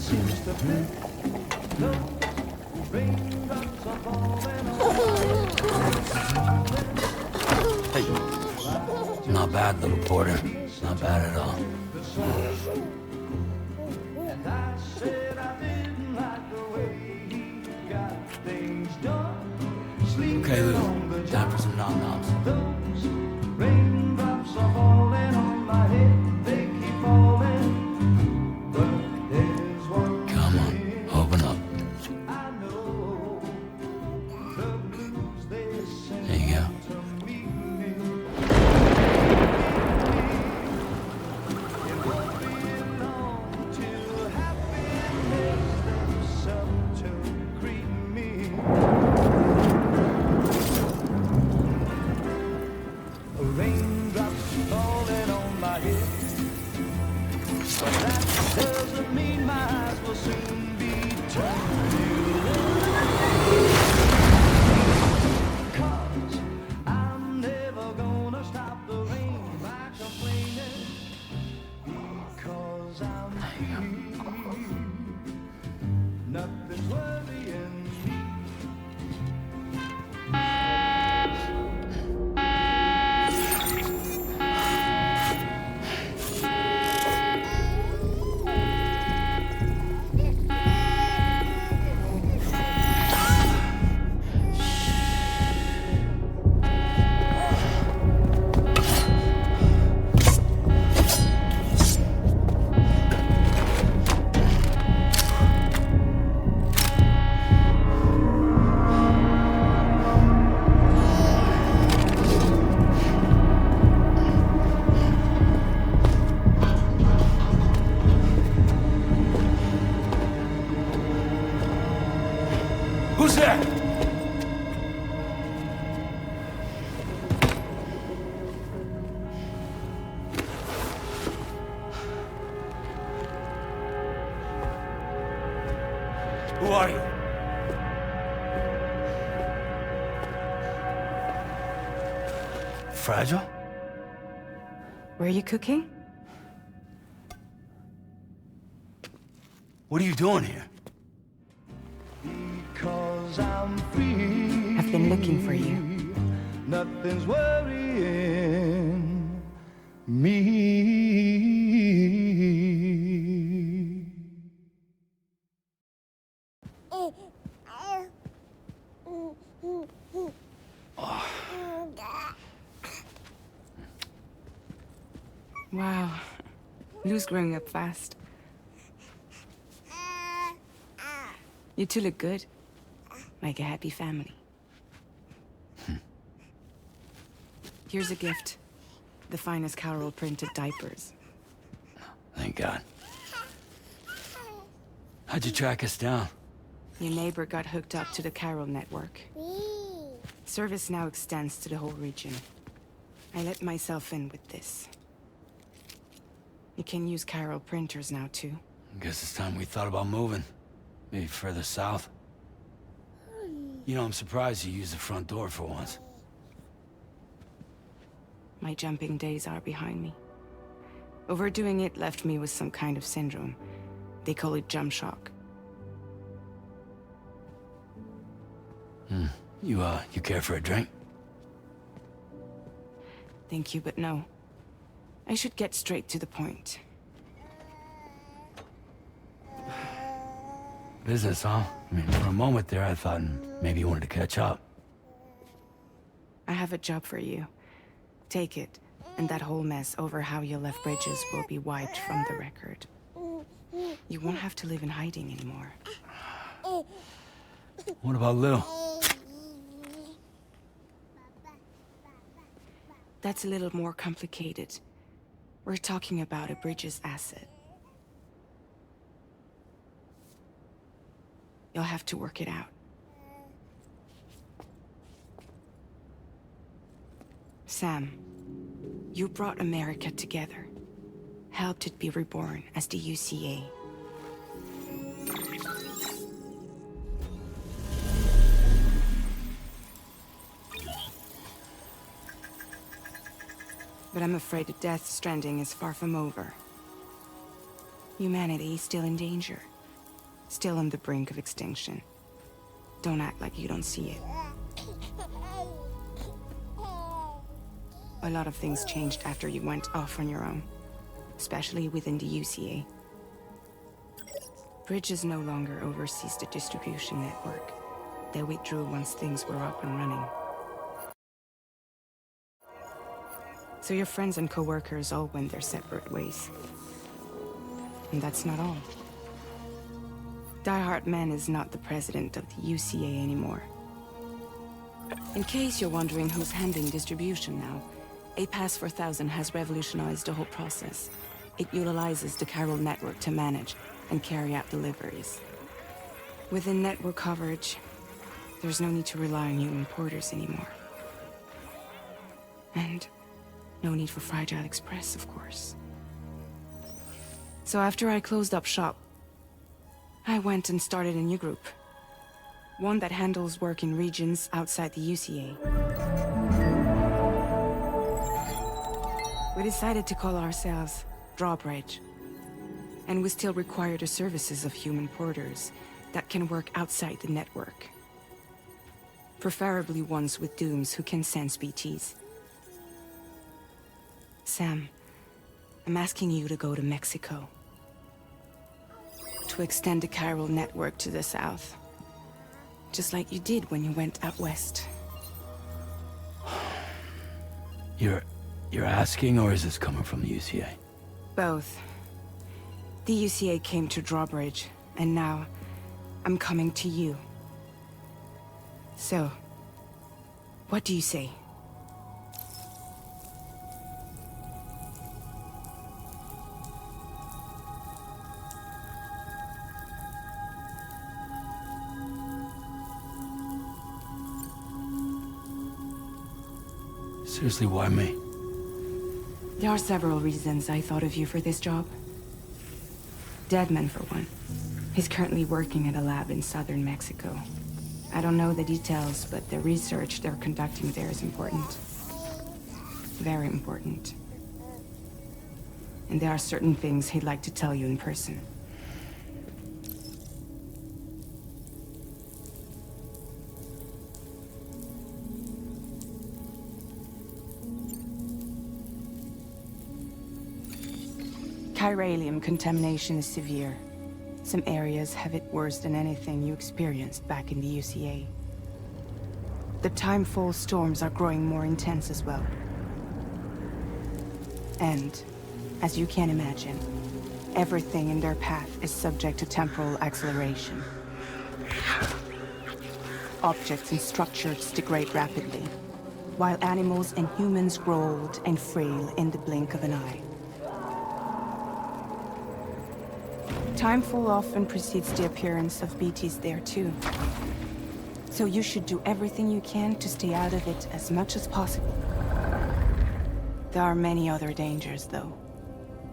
Hey, not bad, little porter. Not bad at all. Okay, Lou. Time for some nom-noms. Raindrops are falling on my head. They keep falling. But there's one. Come on, open up. I know the blues they sing. There you go. Who's there? Who are you? Fragile? Were you cooking? What are you doing here? I've been looking for you. Nothing's worrying me. Wow. Lou's growing up fast. You two look good. Like a happy family. Here's a gift. The finest Carol printed diapers. Thank God. How'd you track us down? Your neighbor got hooked up to the Carol network. Service now extends to the whole region. I let myself in with this. You can use Carol printers now, too. Guess it's time we thought about moving. Maybe further south. You know, I'm surprised you used the front door for once. My jumping days are behind me. Overdoing it left me with some kind of syndrome. They call it jump shock. You care for a drink? Thank you, but no. I should get straight to the point. Business, huh? I mean, for a moment there, I thought maybe you wanted to catch up. I have a job for you. Take it, and that whole mess over how you left Bridges will be wiped from the record. You won't have to live in hiding anymore. What about Lou? That's a little more complicated. We're talking about a Bridges asset. You'll have to work it out. Sam, you brought America together. Helped it be reborn as the UCA. But I'm afraid the Death Stranding is far from over. Humanity is still in danger. still on the brink of extinction. Don't act like you don't see it. A lot of things changed after you went off on your own, especially within the UCA. Bridges no longer oversees the distribution network. They withdrew once things were up and running. So your friends and co-workers all went their separate ways. And that's not all. Die Hard Man is not the president of the UCA anymore. In case you're wondering who's handling distribution now, A Pass 4000 has revolutionized the whole process. It utilizes the chiral network to manage and carry out deliveries. Within network coverage, there's no need to rely on human porters anymore. And no need for Fragile Express, of course. So after I closed up shop, I went and started a new group. One that handles work in regions outside the UCA. We decided to call ourselves Drawbridge. And we still require the services of human porters that can work outside the network. Preferably ones with dooms who can sense BTs. Sam, I'm asking you to go to Mexico. To extend the chiral network to the south. Just like you did when you went out west. You're asking, or is this coming from the UCA? Both. The UCA came to Drawbridge, and now I'm coming to you. So, what do you say? Seriously, why me? There are several reasons I thought of you for this job. Deadman, for one. He's currently working at a lab in southern Mexico. I don't know the details, but the research they're conducting there is important. Very important. And there are certain things he'd like to tell you in person. Chiralium contamination is severe. Some areas have it worse than anything you experienced back in the UCA. The timefall storms are growing more intense as well. And, as you can imagine, everything in their path is subject to temporal acceleration. Objects and structures degrade rapidly, while animals and humans grow old and frail in the blink of an eye. Timefall often precedes the appearance of BTs there too. So you should do everything you can to stay out of it as much as possible. There are many other dangers though.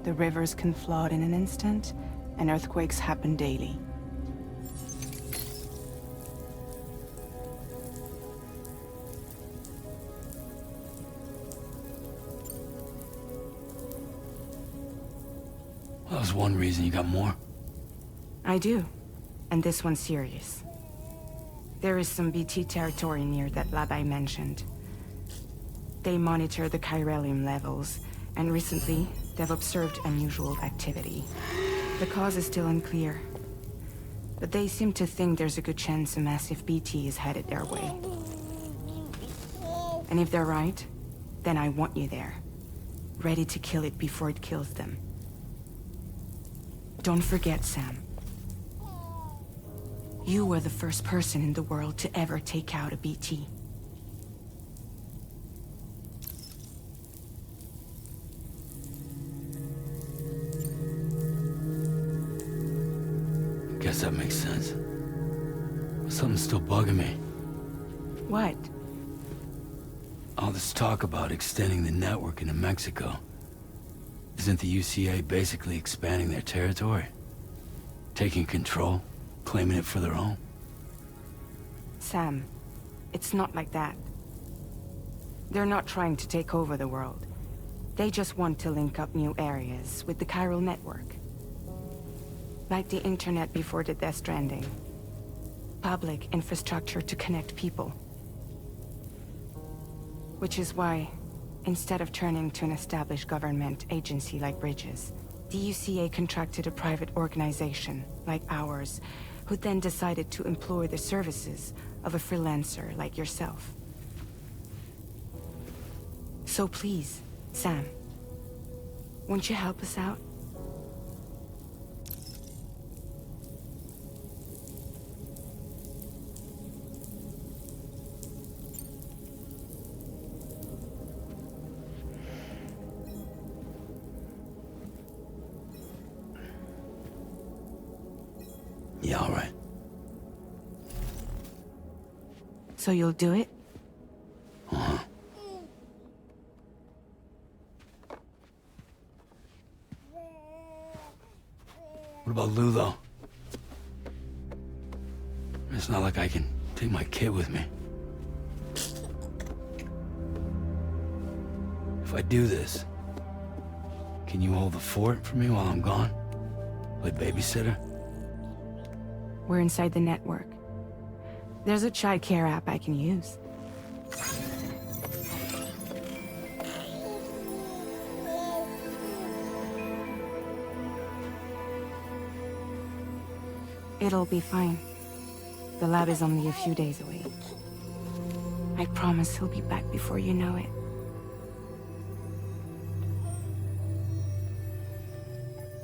The rivers can flood in an instant, and earthquakes happen daily. Well, that was one reason. You got more? I do. And this one's serious. There is some BT territory near that lab I mentioned. They monitor the chiralium levels, and recently, they've observed unusual activity. The cause is still unclear. But they seem to think there's a good chance a massive BT is headed their way. And if they're right, then I want you there. Ready to kill it before it kills them. Don't forget, Sam. You were the first person in the world to ever take out a BT. Guess that makes sense. But something's still bugging me. What? All this talk about extending the network into Mexico. Isn't the UCA basically expanding their territory? Taking control? Claiming it for their own? Sam, it's not like that. They're not trying to take over the world. They just want to link up new areas with the chiral network. Like the internet before the Death Stranding. Public infrastructure to connect people. Which is why, instead of turning to an established government agency like Bridges, the UCA contracted a private organization, like ours, who then decided to employ the services of a freelancer like yourself. So please, Sam, won't you help us out? Yeah, all right. So you'll do it? Uh-huh. What about Lou, though? It's not like I can take my kid with me. If I do this, can you hold the fort for me while I'm gone? Play babysitter? We're inside the network. There's a child care app I can use. It'll be fine. The lab is only a few days away. I promise he'll be back before you know it.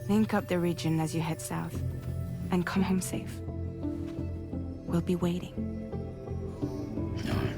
Link up the region as you head south, and come home safe. We'll be waiting. All right.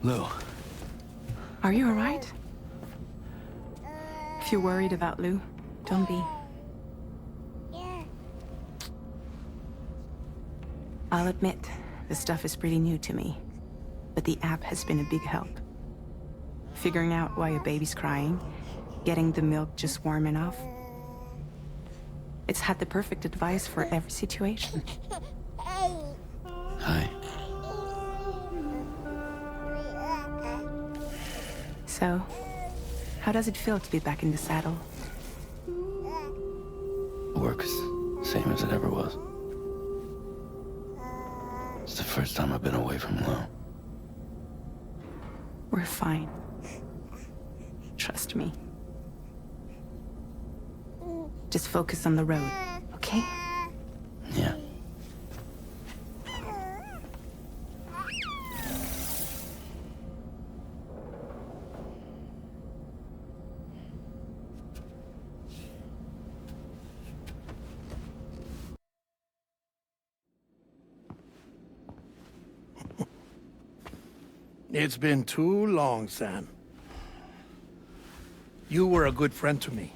Lou. Are you alright? If you're worried about Lou, don't be. I'll admit, the stuff is pretty new to me, but the app has been a big help. Figuring out why a baby's crying, getting the milk just warm enough. It's had the perfect advice for every situation. Hi. So, how does it feel to be back in the saddle? Work's same as it ever was. It's the first time I've been away from Lou. We're fine. Trust me. Just focus on the road, okay? Yeah. It's been too long, Sam. You were a good friend to me.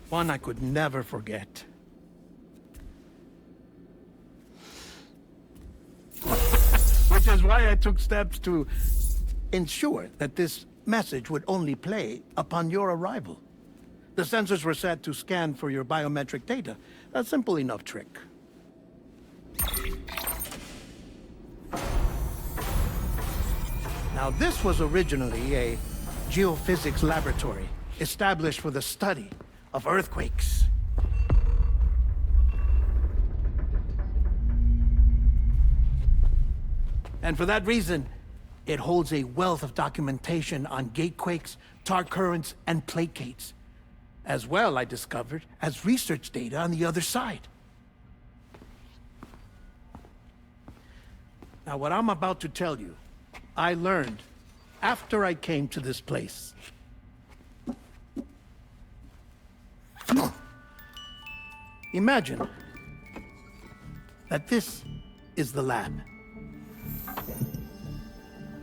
One I could never forget. Which is why I took steps to ensure that this message would only play upon your arrival. The sensors were set to scan for your biometric data. A simple enough trick. Now, this was originally a geophysics laboratory established for the study of earthquakes. And for that reason, it holds a wealth of documentation on gatequakes, tar currents, and placates. As well, I discovered, as research data on the other side. Now, what I'm about to tell you, I learned after I came to this place. Imagine that this is the lab.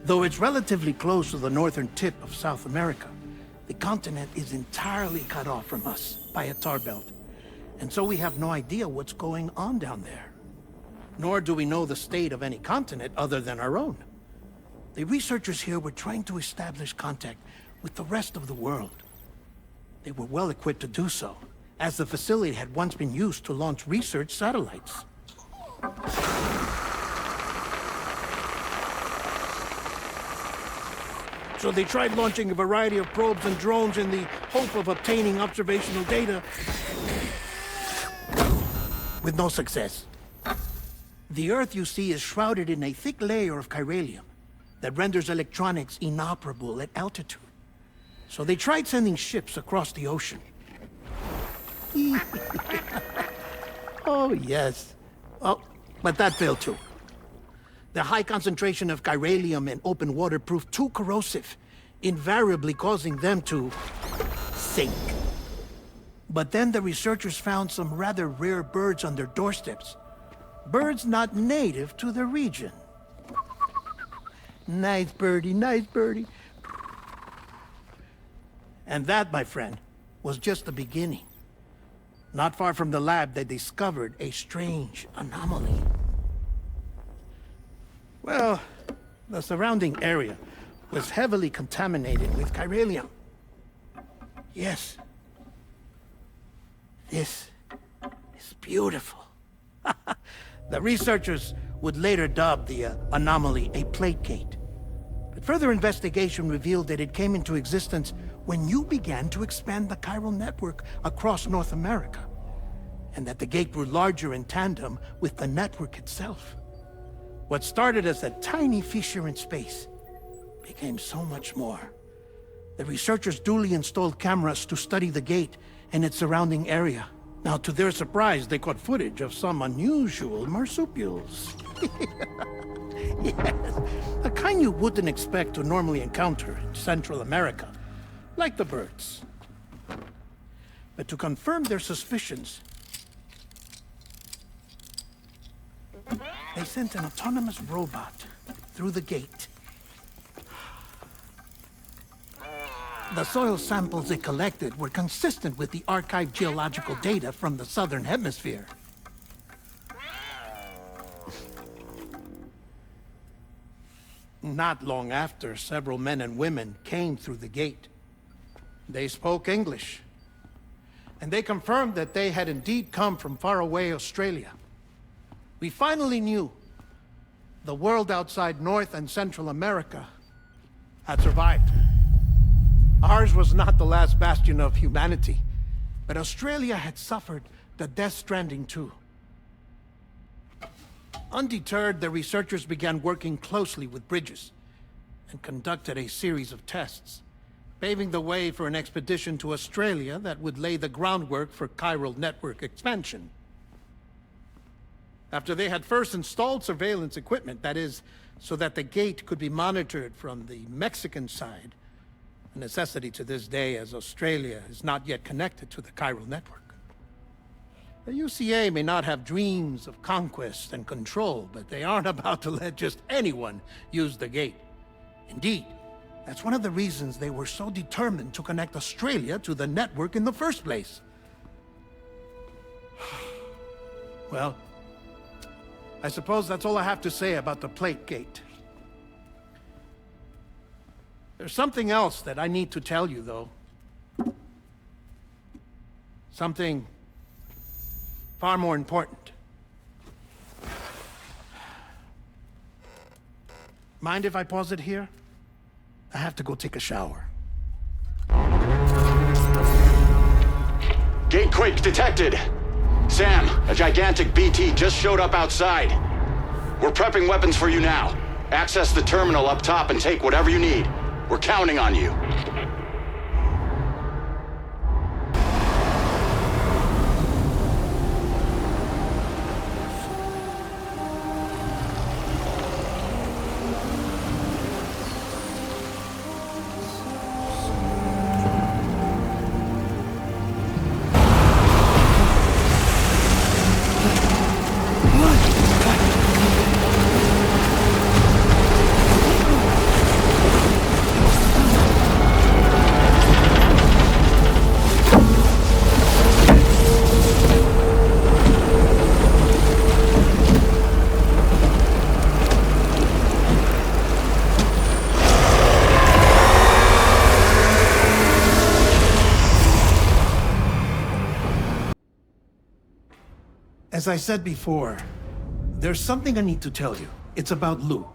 Though it's relatively close to the northern tip of South America, the continent is entirely cut off from us by a tar belt. And so we have no idea what's going on down there. Nor do we know the state of any continent other than our own. The researchers here were trying to establish contact with the rest of the world. They were well equipped to do so, as the facility had once been used to launch research satellites. So they tried launching a variety of probes and drones in the hope of obtaining observational data, with no success. The Earth, you see, is shrouded in a thick layer of chiralium that renders electronics inoperable at altitude. So they tried sending ships across the ocean. Oh, yes. Oh, but that failed too. The high concentration of chiralium in open water proved too corrosive, invariably causing them to sink. But then the researchers found some rather rare birds on their doorsteps. Birds not native to the region. Nice birdie, nice birdie. And that, my friend, was just the beginning. Not far from the lab, they discovered a strange anomaly. Well, the surrounding area was heavily contaminated with chiralium. Yes. This is beautiful. The researchers would later dub the anomaly a plate gate. But further investigation revealed that it came into existence when you began to expand the chiral network across North America, and that the gate grew larger in tandem with the network itself. What started as a tiny fissure in space became so much more. The researchers duly installed cameras to study the gate and its surrounding area. Now, to their surprise, they caught footage of some unusual marsupials. Yes, a kind you wouldn't expect to normally encounter in Central America, like the birds. But to confirm their suspicions, they sent an autonomous robot through the gate. The soil samples it collected were consistent with the archived geological data from the southern hemisphere. Not long after, several men and women came through the gate. They spoke English, and they confirmed that they had indeed come from faraway Australia. We finally knew the world outside North and Central America had survived. Ours was not the last bastion of humanity, but Australia had suffered the Death Stranding too. Undeterred, the researchers began working closely with Bridges and conducted a series of tests, paving the way for an expedition to Australia that would lay the groundwork for chiral network expansion. After they had first installed surveillance equipment, that is, so that the gate could be monitored from the Mexican side, a necessity to this day as Australia is not yet connected to the chiral network. The UCA may not have dreams of conquest and control, but they aren't about to let just anyone use the gate. Indeed, that's one of the reasons they were so determined to connect Australia to the network in the first place. Well, I suppose that's all I have to say about the Plate Gate. There's something else that I need to tell you, though. Something far more important. Mind if I pause it here? I have to go take a shower. Gate quake detected. Sam, a gigantic BT just showed up outside. We're prepping weapons for you now. Access the terminal up top and take whatever you need. We're counting on you. As I said before, there's something I need to tell you. It's about Lou.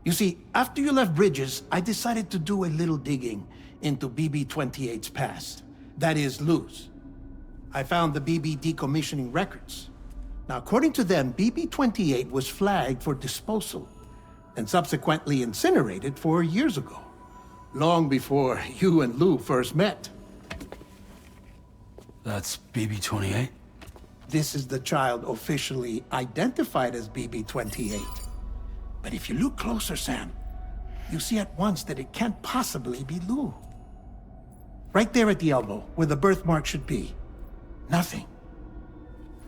You see, after you left Bridges, I decided to do a little digging into BB-28's past. That is, Lou's. I found the BB decommissioning records. Now, according to them, BB-28 was flagged for disposal and subsequently incinerated 4 years ago, long before you and Lou first met. That's BB-28? This is the child officially identified as BB-28. But if you look closer, Sam, you see at once that it can't possibly be Lou. Right there at the elbow, where the birthmark should be. Nothing.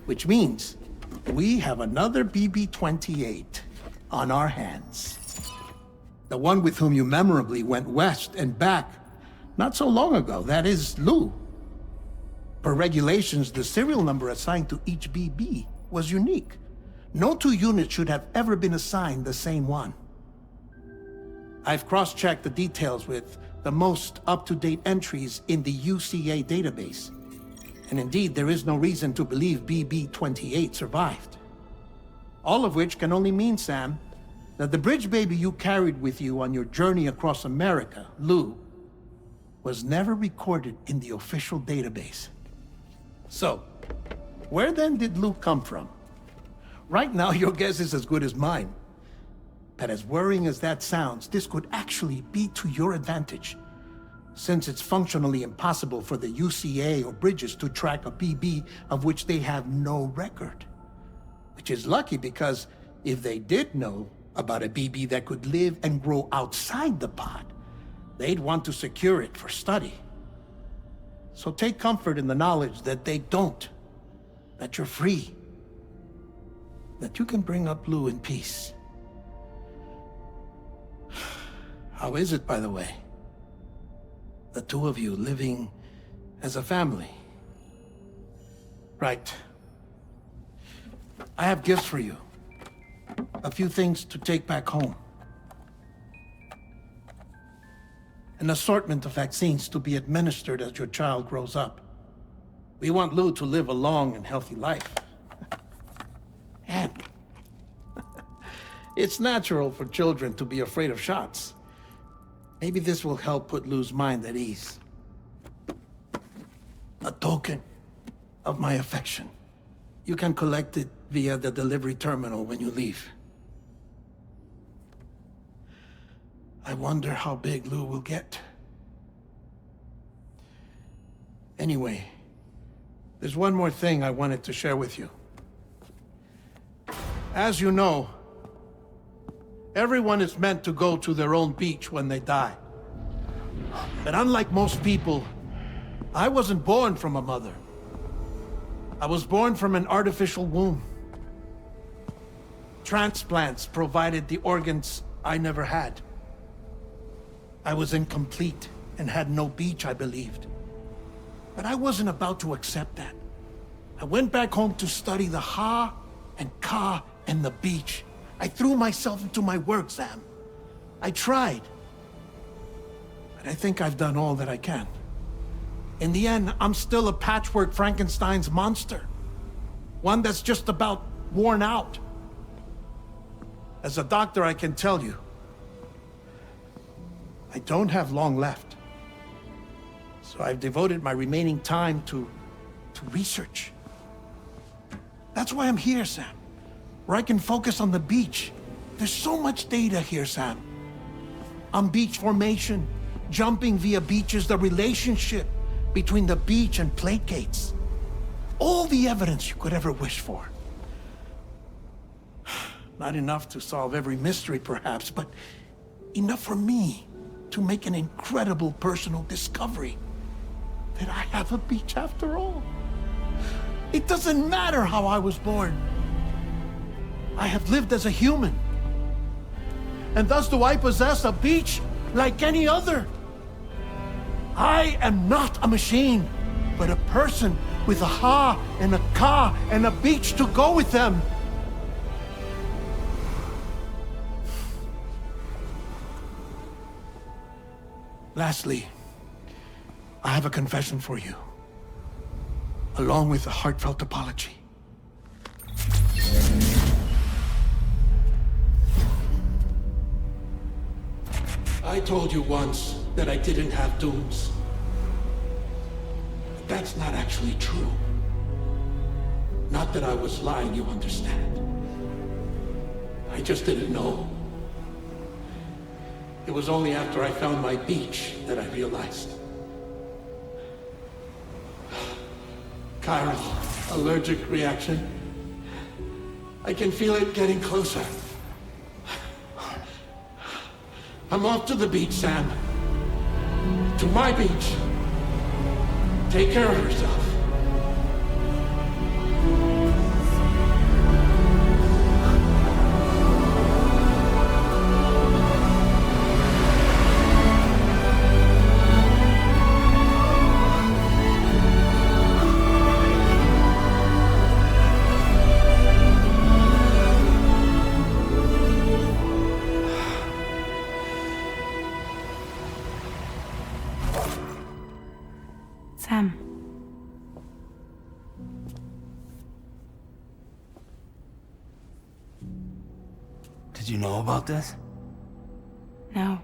Which means we have another BB-28 on our hands. The one with whom you memorably went west and back not so long ago, that is Lou. Per regulations, the serial number assigned to each BB was unique. No two units should have ever been assigned the same one. I've cross-checked the details with the most up-to-date entries in the UCA database. And indeed, there is no reason to believe BB-28 survived. All of which can only mean, Sam, that the bridge baby you carried with you on your journey across America, Lou, was never recorded in the official database. So, where then did Lou come from? Right now, your guess is as good as mine. But as worrying as that sounds, this could actually be to your advantage, since it's functionally impossible for the UCA or Bridges to track a BB of which they have no record. Which is lucky, because if they did know about a BB that could live and grow outside the pod, they'd want to secure it for study. So take comfort in the knowledge that they don't, that you're free, that you can bring up Lou in peace. How is it, by the way? The two of you living as a family? Right. I have gifts for you. A few things to take back home. An assortment of vaccines to be administered as your child grows up. We want Lou to live a long and healthy life. And it's natural for children to be afraid of shots. Maybe this will help put Lou's mind at ease. A token of my affection. You can collect it via the delivery terminal when you leave. I wonder how big Lou will get. Anyway, there's one more thing I wanted to share with you. As you know, everyone is meant to go to their own beach when they die. But unlike most people, I wasn't born from a mother. I was born from an artificial womb. Transplants provided the organs I never had. I was incomplete and had no beach, I believed. But I wasn't about to accept that. I went back home to study the Ha and Ka and the beach. I threw myself into my work, Sam. I tried. But I think I've done all that I can. In the end, I'm still a patchwork Frankenstein's monster. One that's just about worn out. As a doctor, I can tell you, I don't have long left. So I've devoted my remaining time to research. That's why I'm here, Sam. Where I can focus on the beach. There's so much data here, Sam. On beach formation, jumping via beaches, the relationship between the beach and plate gates. All the evidence you could ever wish for. Not enough to solve every mystery, perhaps, but enough for me to make an incredible personal discovery. That I have a beach after all. It doesn't matter how I was born. I have lived as a human. And thus do I possess a beach like any other. I am not a machine, but a person with a Ha and a Ka and a beach to go with them. Lastly, I have a confession for you, along with a heartfelt apology. I told you once that I didn't have dooms. But that's not actually true. Not that I was lying, you understand. I just didn't know. It was only after I found my beach that I realized. Chiron, allergic reaction. I can feel it getting closer. I'm off to the beach, Sam. To my beach. Take care of yourself. Sam. Did you know about this? No.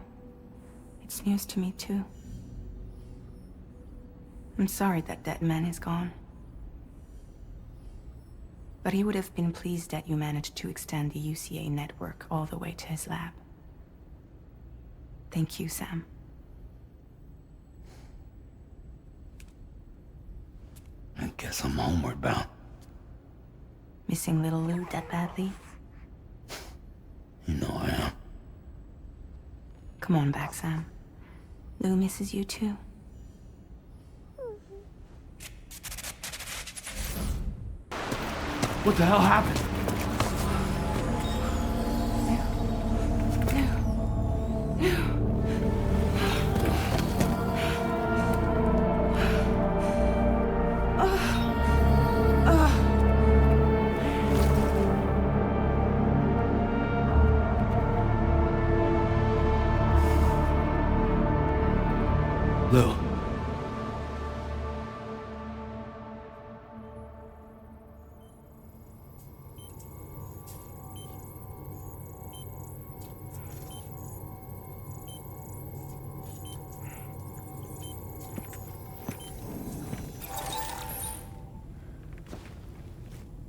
It's news to me, too. I'm sorry that that man is gone. But he would have been pleased that you managed to extend the UCA network all the way to his lab. Thank you, Sam. I guess I'm homeward bound. Missing little Lou that badly? You know I am. Come on back, Sam. Lou misses you too. What the hell happened? Lou.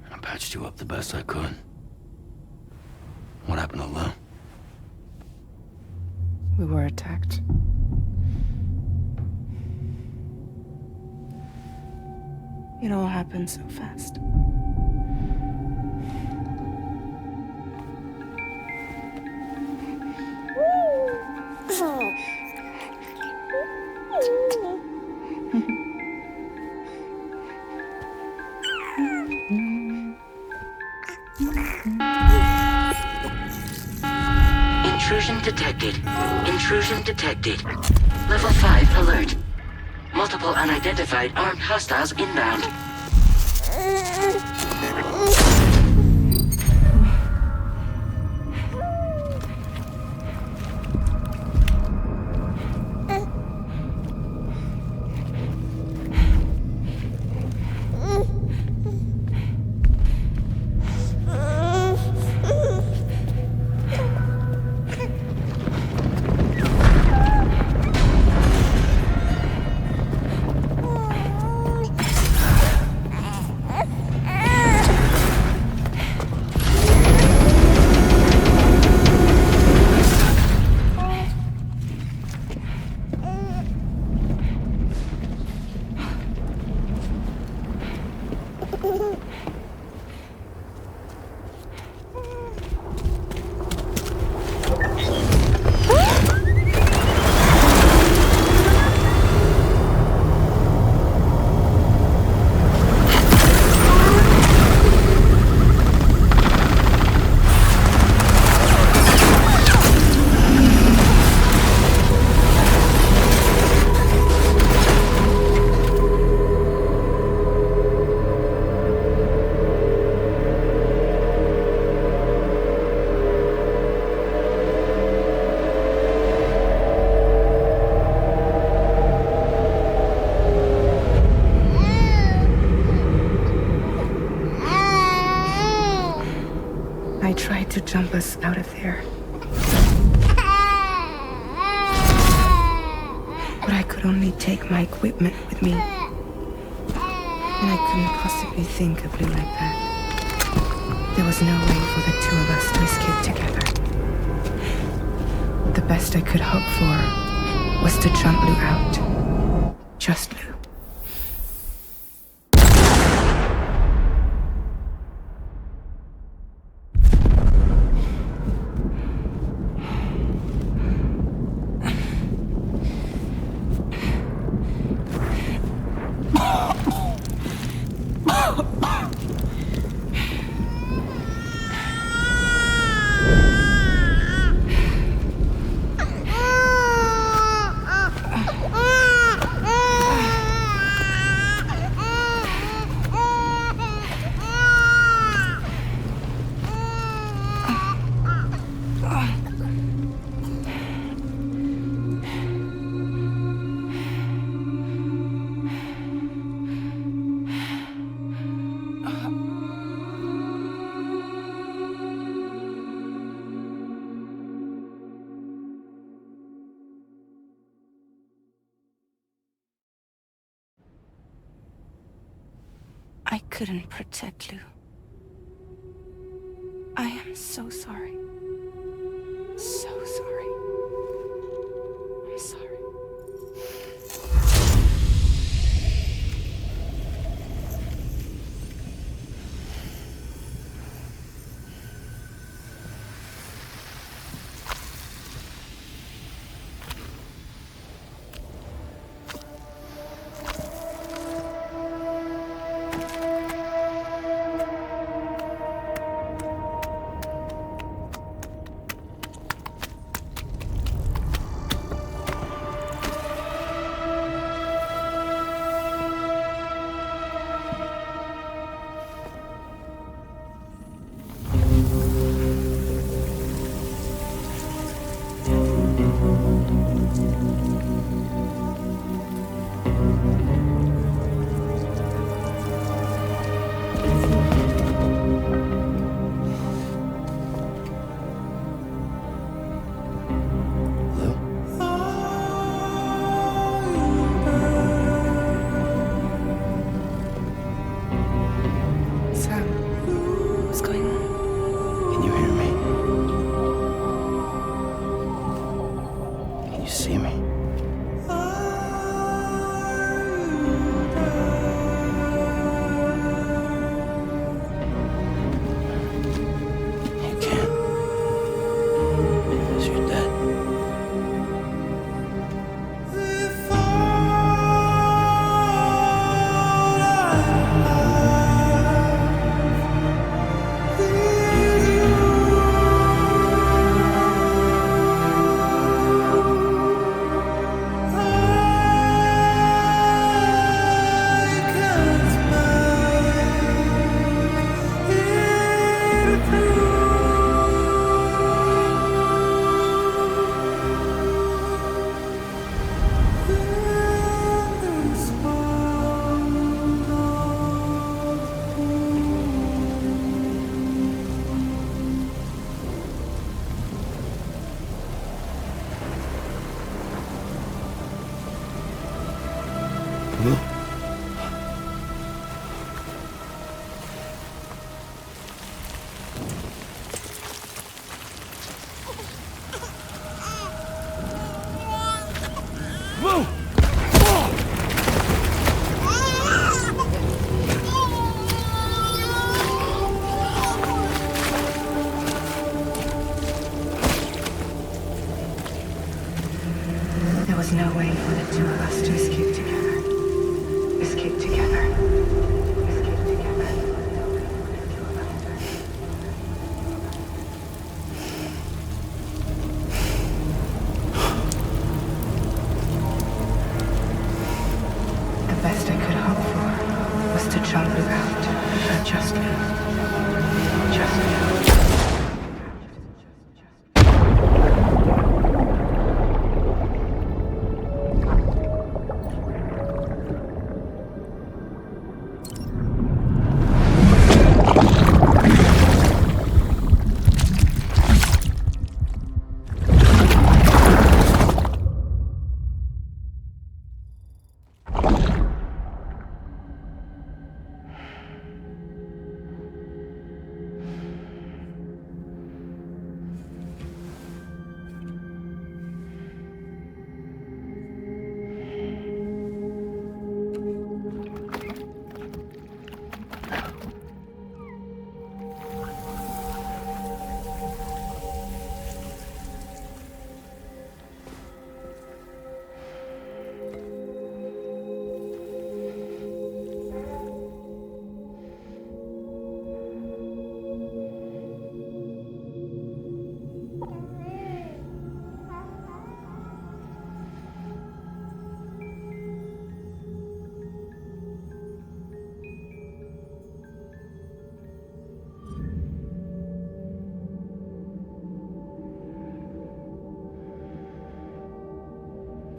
I patched you up the best I could. What happened to Lou? We were attacked. It all happened so fast. Intrusion detected. Intrusion detected. Level 5 alert. Multiple unidentified armed hostiles inbound. I tried to jump us out of there. But I could only take my equipment with me. And I couldn't possibly think of Lou like that. There was no way for the two of us to escape together. The best I could hope for was to jump Lou out. Just Lou. I couldn't protect Lou. I am so sorry. So sorry. I'm sorry.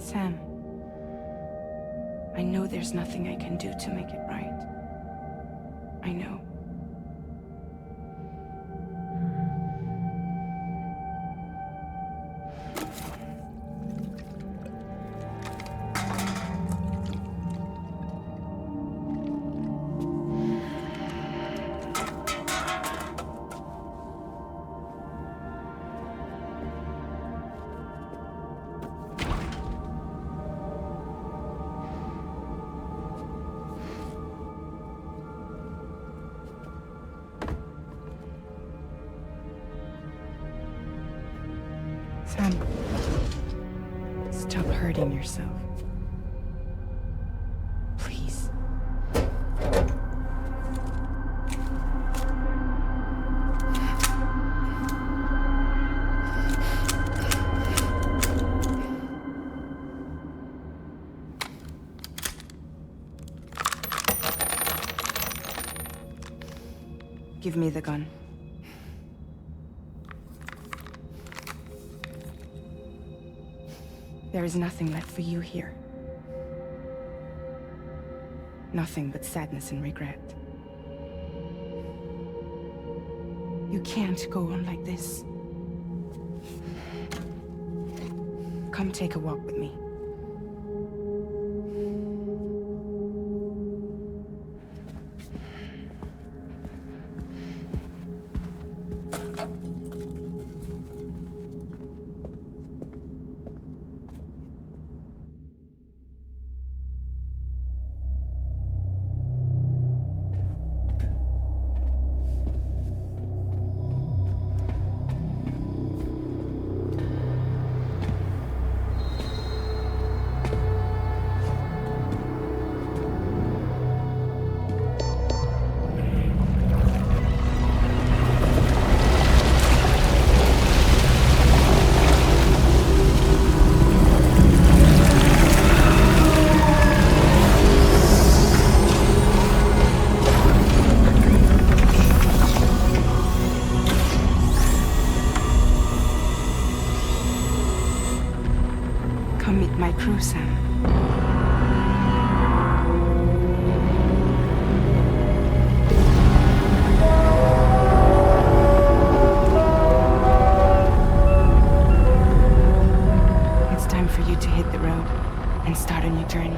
Sam, I know there's nothing I can do to make it right. I know. Sam, stop hurting yourself. Please. Give me the gun. There is nothing left for you here. Nothing but sadness and regret. You can't go on like this. Come take a walk with me. Come meet my crew, Sam. It's time for you to hit the road and start a new journey.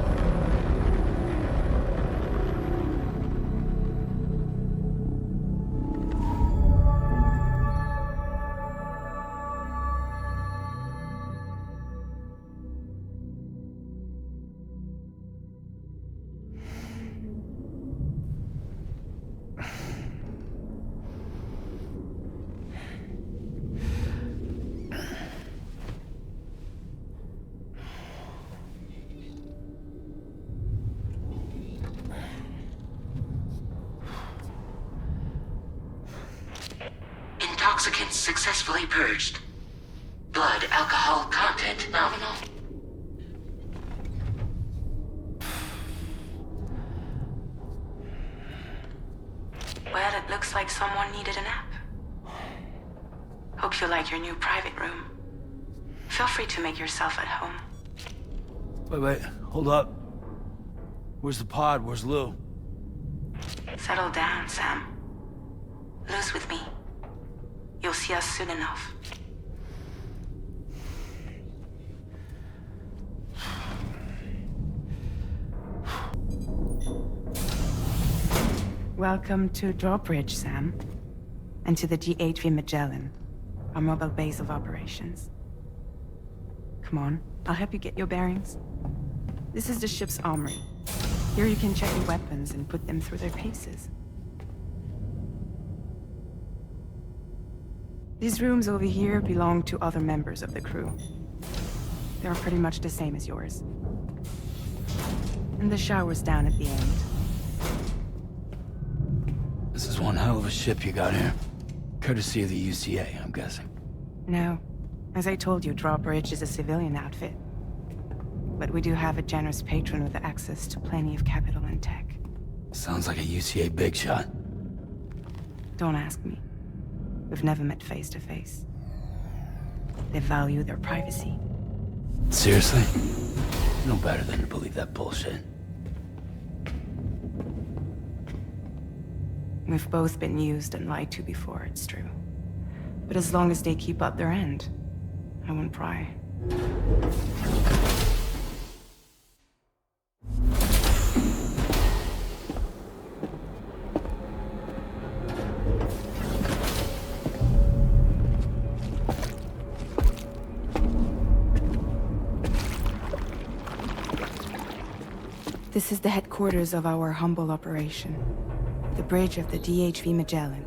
Intoxicants successfully purged. Blood alcohol content nominal. Well, it looks Looks like someone needed a nap. Hope you like your new private room. Feel free to make yourself at home. Wait, hold up. Where's the pod? Where's Lou? Settle down, Sam. Lou's with me. You'll see us soon enough. Welcome to Drawbridge, Sam. And to the DHV Magellan, our mobile base of operations. Come on, I'll help you get your bearings. This is the ship's armory. Here you can check your weapons and put them through their paces. These rooms over here belong to other members of the crew. They're pretty much the same as yours. And the shower's down at the end. This is one hell of a ship you got here. Courtesy of the UCA, I'm guessing. No. As I told you, Drawbridge is a civilian outfit. But we do have a generous patron with access to plenty of capital and tech. Sounds like a UCA big shot. Don't ask me. We've never met face to face. They value their privacy. Seriously? No better than to believe that bullshit. We've both been used and lied to before, it's true. But as long as they keep up their end, I won't pry. This is the headquarters of our humble operation. The bridge of the DHV Magellan.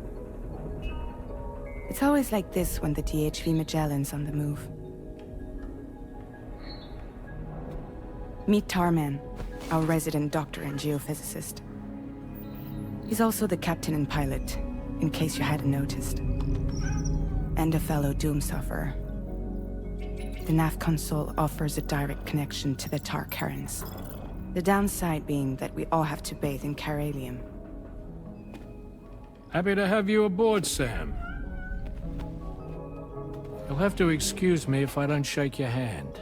It's always like this when the DHV Magellan's on the move. Meet Tarman, our resident doctor and geophysicist. He's also the captain and pilot, in case you hadn't noticed. And a fellow doom sufferer. The nav console offers a direct connection to the Tar currents. The downside being that we all have to bathe in Caralium. Happy to have you aboard, Sam. You'll have to excuse me if I don't shake your hand.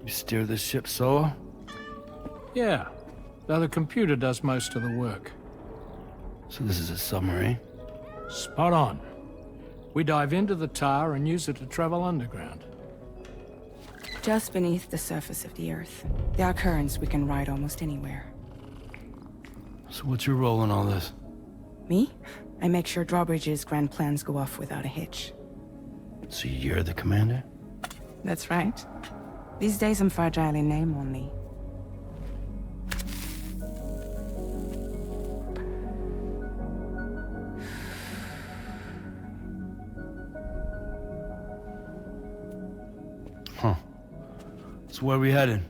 You steer this ship solo? Yeah, though the computer does most of the work. So this is a submarine? Spot on. We dive into the tar and use it to travel underground. Just beneath the surface of the Earth, there are currents we can ride almost anywhere. So what's your role in all this? Me? I make sure Drawbridge's grand plans go off without a hitch. So you're the commander? That's right. These days I'm fragile in name only. Huh. So where are we headed?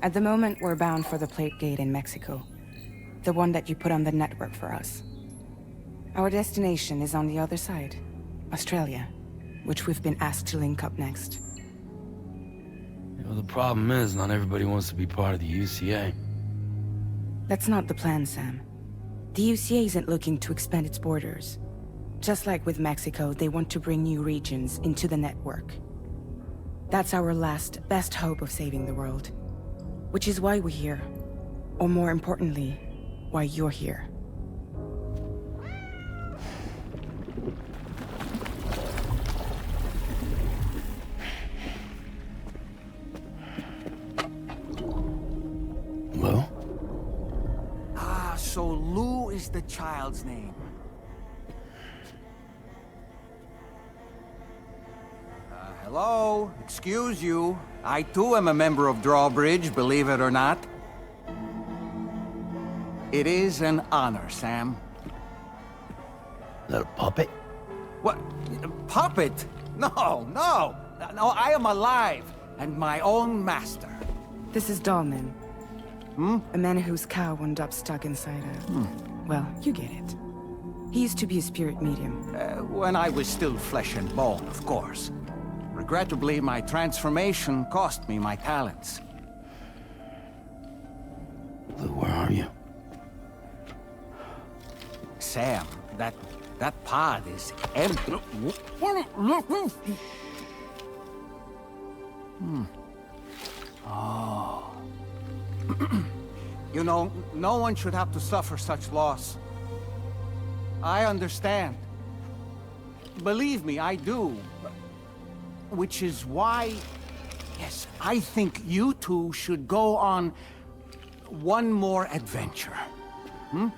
At the moment, we're bound for the Plate Gate in Mexico. The one that you put on the network for us. Our destination is on the other side, Australia, which we've been asked to link up next. You know, the problem is, not everybody wants to be part of the UCA. That's not the plan, Sam. The UCA isn't looking to expand its borders. Just like with Mexico, they want to bring new regions into the network. That's our last, best hope of saving the world. Which is why we're here. Or more importantly, why you're here. Well? Ah, so Lou is the child's name. Hello? Excuse you. I too am a member of Drawbridge, believe it or not. It is an honor, Sam. Is that a puppet? What? Puppet? No, no! No, I am alive, and my own master. This is Dahlman. A man whose cow wound up stuck inside a... Well, you get it. He used to be a spirit medium. When I was still flesh and bone, of course. Regrettably, my transformation cost me my talents. Lou, where are you? Sam, that pod is empty. Oh. You know, no one should have to suffer such loss. I understand. Believe me, I do. Which is why, yes, I think you two should go on one more adventure. What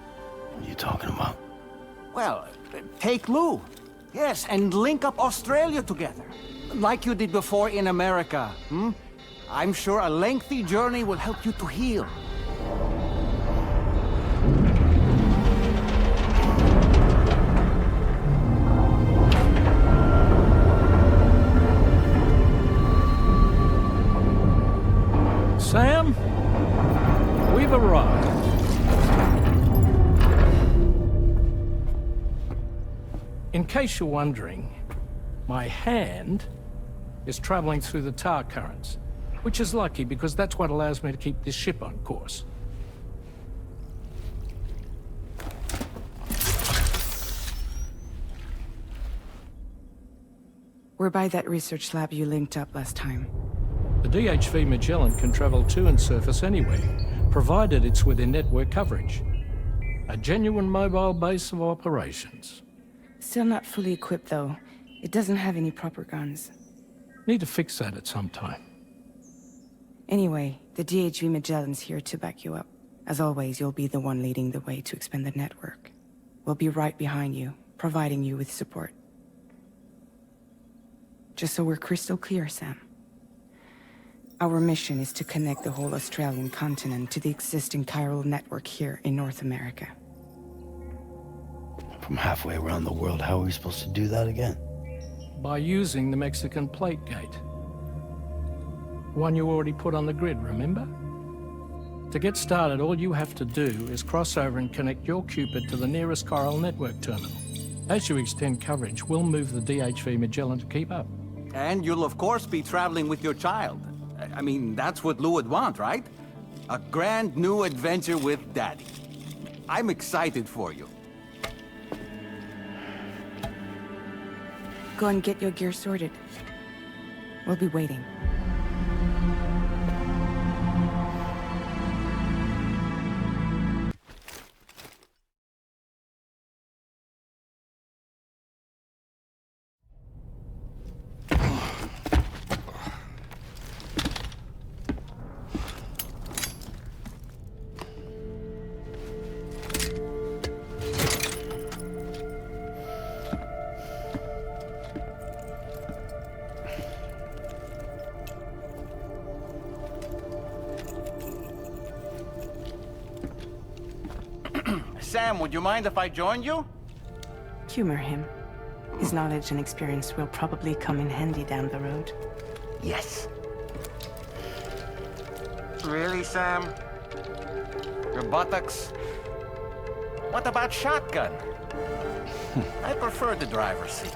are you talking about? Well, take Lou. Yes, and link up Australia together. Like you did before in America. I'm sure a lengthy journey will help you to heal. Sam, we've arrived. In case you're wondering, my hand is traveling through the tar currents, which is lucky because that's what allows me to keep this ship on course. We're by that research lab you linked up last time. The DHV Magellan can travel to and surface anywhere, provided it's within network coverage. A genuine mobile base of operations. Still not fully equipped, though. It doesn't have any proper guns. Need to fix that at some time. Anyway, the DHV Magellan's here to back you up. As always, you'll be the one leading the way to expand the network. We'll be right behind you, providing you with support. Just so we're crystal clear, Sam. Our mission is to connect the whole Australian continent to the existing chiral network here in North America. From halfway around the world, how are we supposed to do that again? By using the Mexican plate gate. One you already put on the grid, remember? To get started, all you have to do is cross over and connect your Cupid to the nearest chiral network terminal. As you extend coverage, we'll move the DHV Magellan to keep up. And you'll of course be traveling with your child. I mean, that's what Lou would want, right? A grand new adventure with Daddy. I'm excited for you. Go and get your gear sorted. We'll be waiting. Sam, would you mind if I joined you? Humor him. His knowledge and experience will probably come in handy down the road. Yes. Really, Sam? Your buttocks? What about shotgun? I prefer the driver's seat.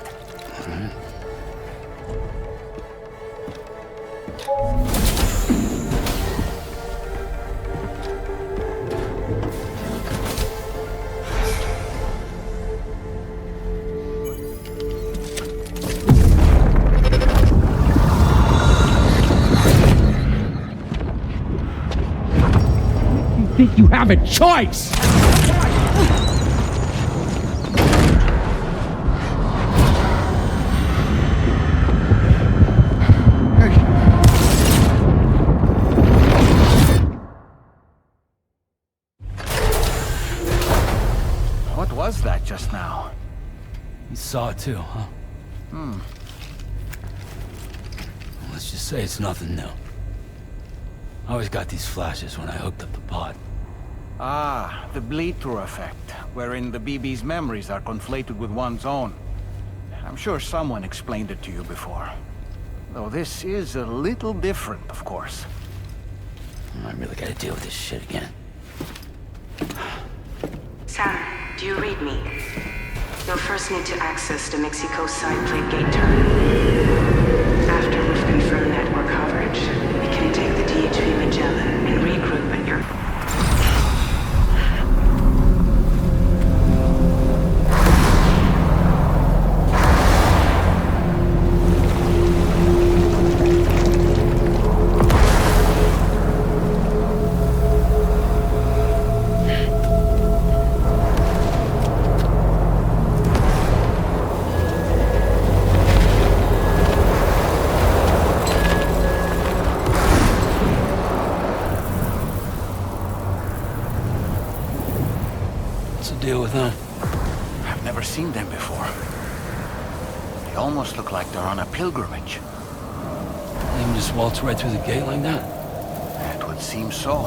Think you have a choice! What was that just now? You saw it too, huh? Let's just say it's nothing new. I always got these flashes when I hooked up the pod. Ah, the bleed-through effect, wherein the BB's memories are conflated with one's own. I'm sure someone explained it to you before. Though this is a little different, of course. I really gotta deal with this shit again. Sam, do you read me? You'll first need to access the Mexico side plate gate terminal. After we've confirmed network coverage, we can take the DHV Magellan and regroup at your... What's the deal with them? I've never seen them before. They almost look like they're on a pilgrimage. They can just waltz right through the gate like that? It would seem so.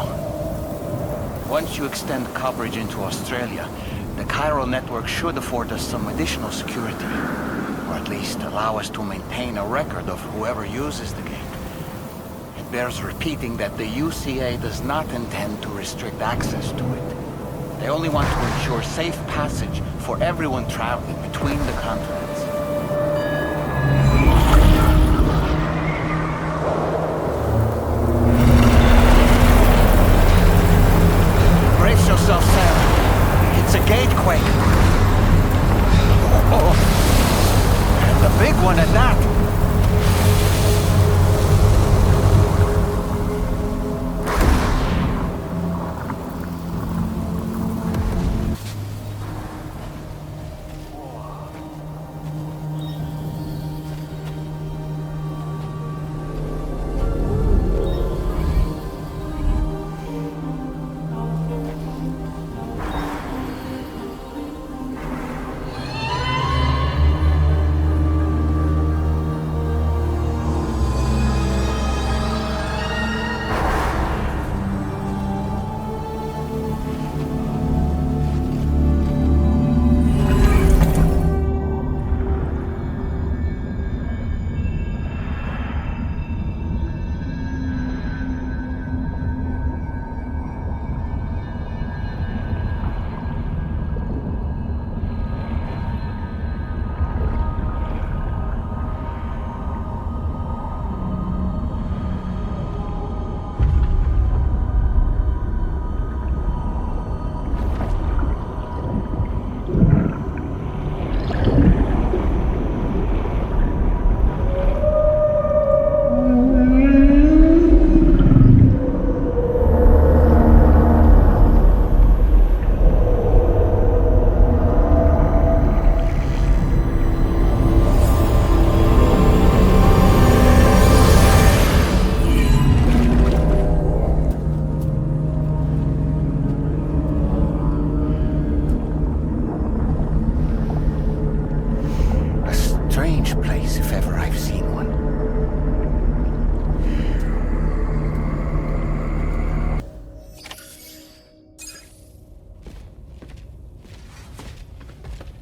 Once you extend coverage into Australia, the chiral network should afford us some additional security. Or at least allow us to maintain a record of whoever uses the gate. It bears repeating that the UCA does not intend to restrict access to it. They only want to ensure safe passage for everyone traveling between the continents. Brace yourself, Sam. It's a gatequake. Oh, and a big one at that.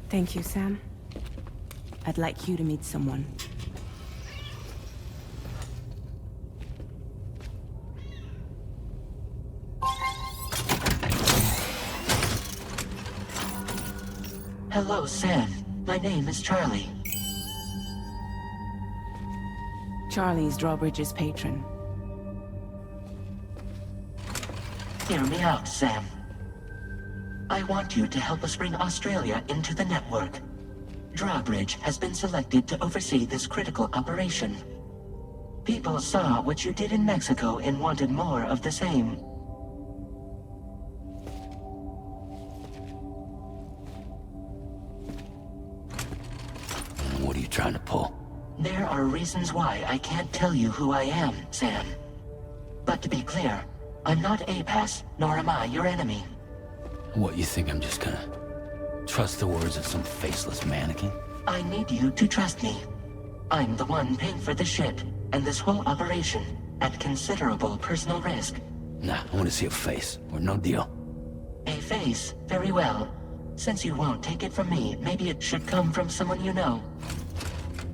Thank you, Sam. I'd like you to meet someone. Hello, Sam. My name is Charlie. Charlie's Drawbridge's patron. Hear me out, Sam. I want you to help us bring Australia into the network. Drawbridge has been selected to oversee this critical operation. People saw what you did in Mexico and wanted more of the same. What are you trying to pull? There are reasons why I can't tell you who I am, Sam. But to be clear, I'm not APAS, nor am I your enemy. What, you think I'm just gonna trust the words of some faceless mannequin? I need you to trust me. I'm the one paying for the ship, and this whole operation, at considerable personal risk. Nah, I want to see a face, or no deal. A face? Very well. Since you won't take it from me, maybe it should come from someone you know.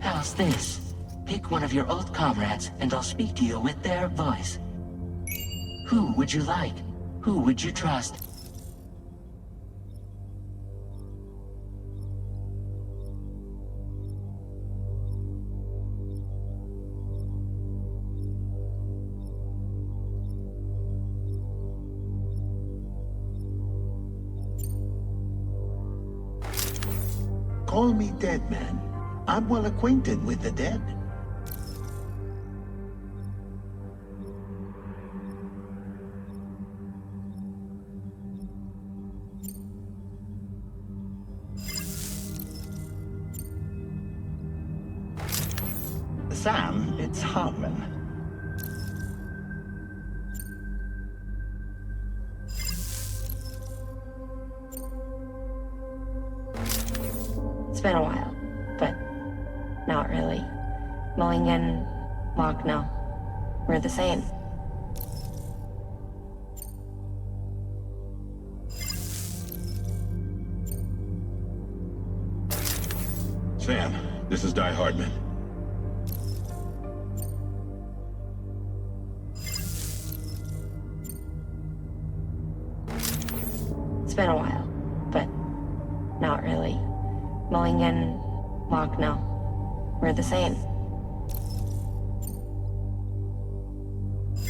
How's this? Pick one of your old comrades, and I'll speak to you with their voice. Who would you like? Who would you trust? Call me dead, man. I'm well acquainted with the dead. Sam, it's Hartman. been a while, but not really. Mulligan, Lochno, we're the same. Sam, this is Di Hardman. It's been a while, but not really. Mulligan, Lochno, we're the same.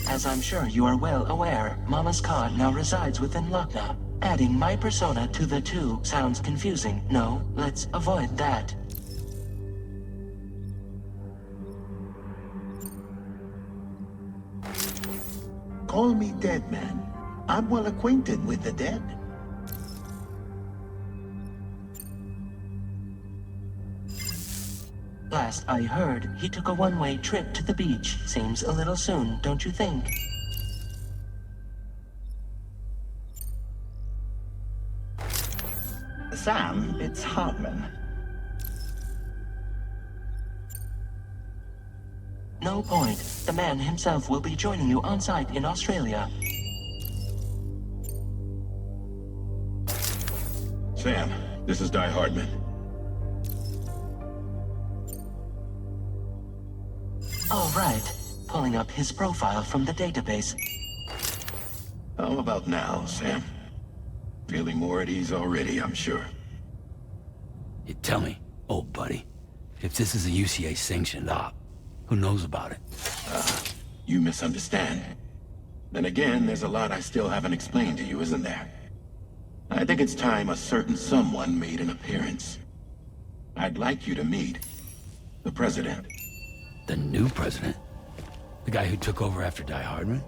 As I'm sure you are well aware, Mama's car now resides within Lochna. Adding my persona to the two sounds confusing. No, let's avoid that. Call me Dead Man. I'm well acquainted with the dead. Last I heard, he took a one-way trip to the beach. Seems a little soon, don't you think? Sam, it's Hartman. No point. The man himself will be joining you on site in Australia. Sam, this is Di Hardman. All right. Pulling up his profile from the database. How about now, Sam? Feeling more at ease already, I'm sure. You tell me, old buddy, if this is a UCA-sanctioned op, who knows about it? You misunderstand. Then again, there's a lot I still haven't explained to you, isn't there? I think it's time a certain someone made an appearance. I'd like you to meet the President. The new president? The guy who took over after Di Hardman?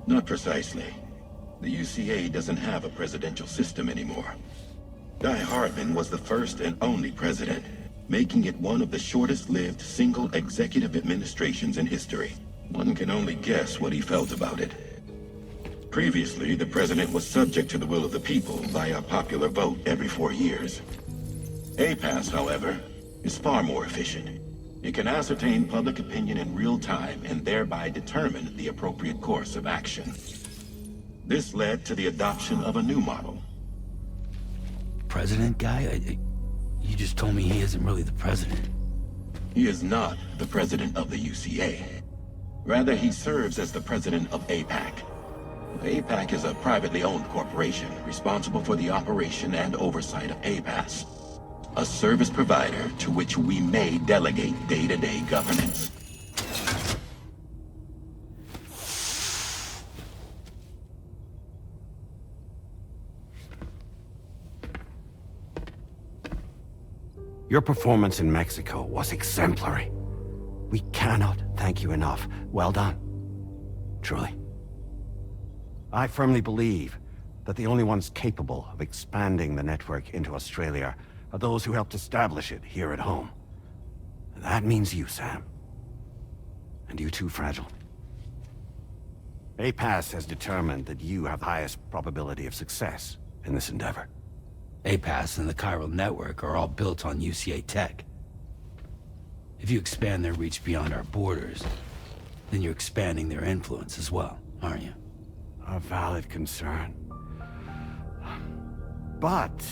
Not precisely. The UCA doesn't have a presidential system anymore. Di Hardman was the first and only president, making it one of the shortest-lived single executive administrations in history. One can only guess what he felt about it. Previously, the president was subject to the will of the people via popular vote every 4 years. APAS, however, is far more efficient. It can ascertain public opinion in real time and thereby determine the appropriate course of action. This led to the adoption of a new model. President guy? You just told me he isn't really the president. He is not the president of the UCA. Rather, he serves as the president of APAC. APAC is a privately owned corporation responsible for the operation and oversight of APAS, a service provider to which we may delegate day-to-day governance. Your performance in Mexico was exemplary. We cannot thank you enough. Well done. Truly. I firmly believe that the only ones capable of expanding the network into Australia are those who helped establish it here at home. And that means you, Sam. And you too, Fragile. APAS has determined that you have the highest probability of success in this endeavor. APAS and the chiral network are all built on UCA tech. If you expand their reach beyond our borders, then you're expanding their influence as well, aren't you? A valid concern. But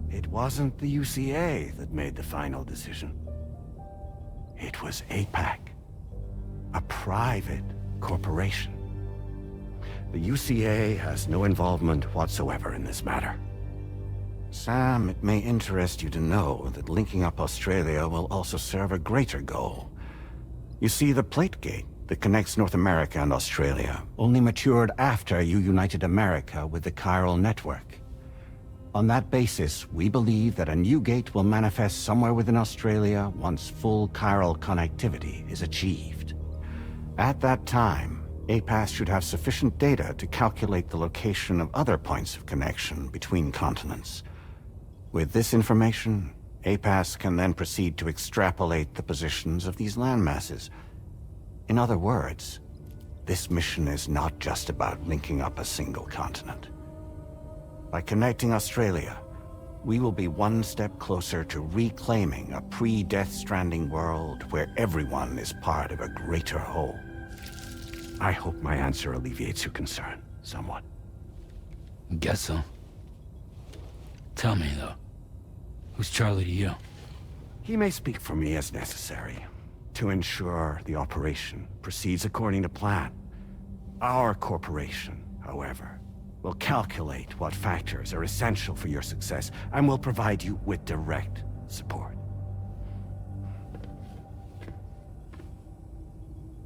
it wasn't the UCA that made the final decision. It was APAC, a private corporation. The UCA has no involvement whatsoever in this matter. Sam, it may interest you to know that linking up Australia will also serve a greater goal. You see, the plate gate that connects North America and Australia only matured after you united America with the chiral network. On that basis, we believe that a new gate will manifest somewhere within Australia once full chiral connectivity is achieved. At that time, APAS should have sufficient data to calculate the location of other points of connection between continents. With this information, APAS can then proceed to extrapolate the positions of these landmasses. In other words, this mission is not just about linking up a single continent. By connecting Australia, we will be one step closer to reclaiming a pre-Death Stranding world where everyone is part of a greater whole. I hope my answer alleviates your concern somewhat. Guess so. Tell me, though. Who's Charlie to you? He may speak for me as necessary, to ensure the operation proceeds according to plan. Our corporation, however, will calculate what factors are essential for your success and will provide you with direct support.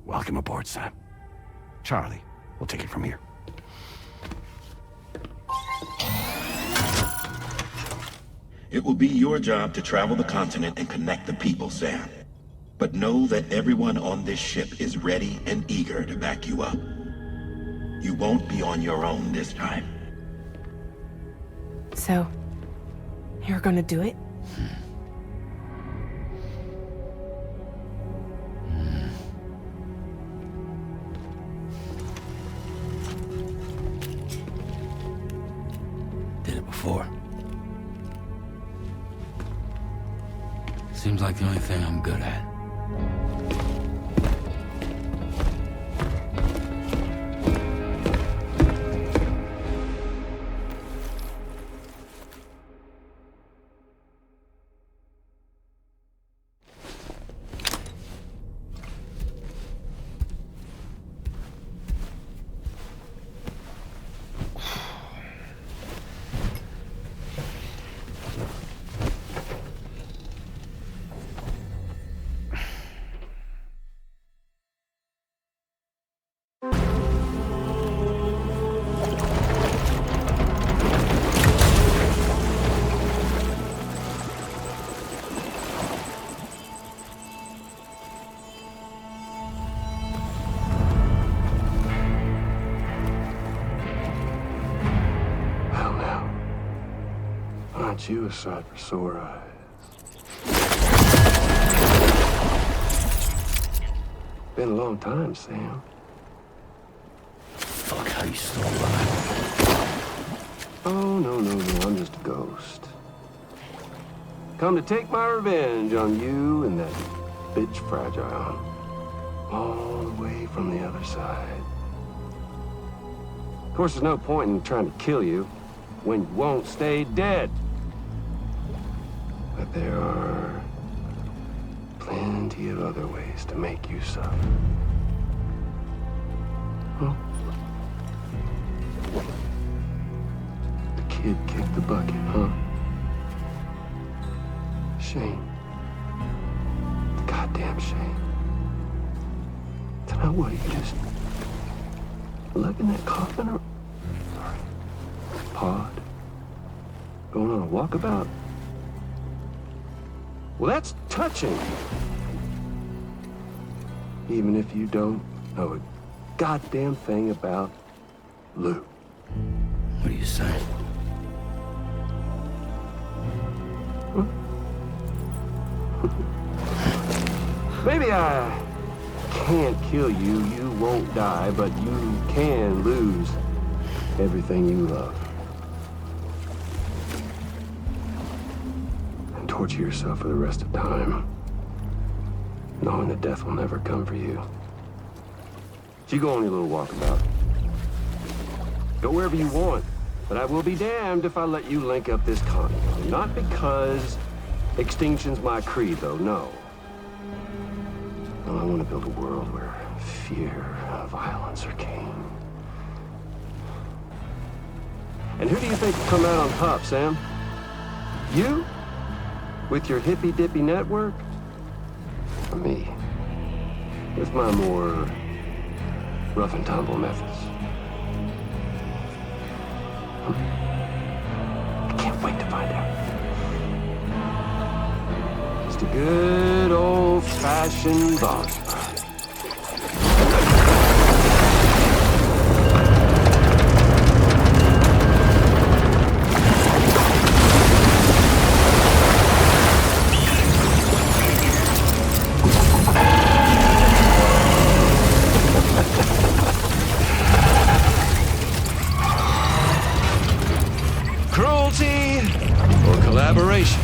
Welcome aboard, Sam. Charlie, we'll take it from here. It will be your job to travel the continent and connect the people, Sam. But know that everyone on this ship is ready and eager to back you up. You won't be on your own this time. So, you're gonna do it? Did it before. Seems like the only thing I'm good at. Aren't you a sight for sore eyes? Been a long time, Sam. Fuck, how you still alive? Oh, no, I'm just a ghost. Come to take my revenge on you and that bitch Fragile. All the way from the other side. Of course, there's no point in trying to kill you when you won't stay dead. But there are plenty of other ways to make you suffer. Huh? The kid kicked the bucket, huh? Shame. Goddamn shame. Now what, you just lugging that coffin or pod? Going on a walkabout? Well, that's touching. Even if you don't know a goddamn thing about Lou. What are you saying? Huh? Maybe I can't kill you, you won't die, but you can lose everything you love. And torture yourself for the rest of time, knowing that death will never come for you. So you go on your little walkabout. Go wherever you want, but I will be damned if I let you link up this continent. Not because extinction's my creed, though, no. Well, I want to build a world where fear and violence are king. And who do you think will come out on top, Sam? You? With your hippy-dippy network? Or me? With my more rough and tumble methods? I can't wait to find out. Just a good old-fashioned boss fight. Crew Cruelty or collaboration?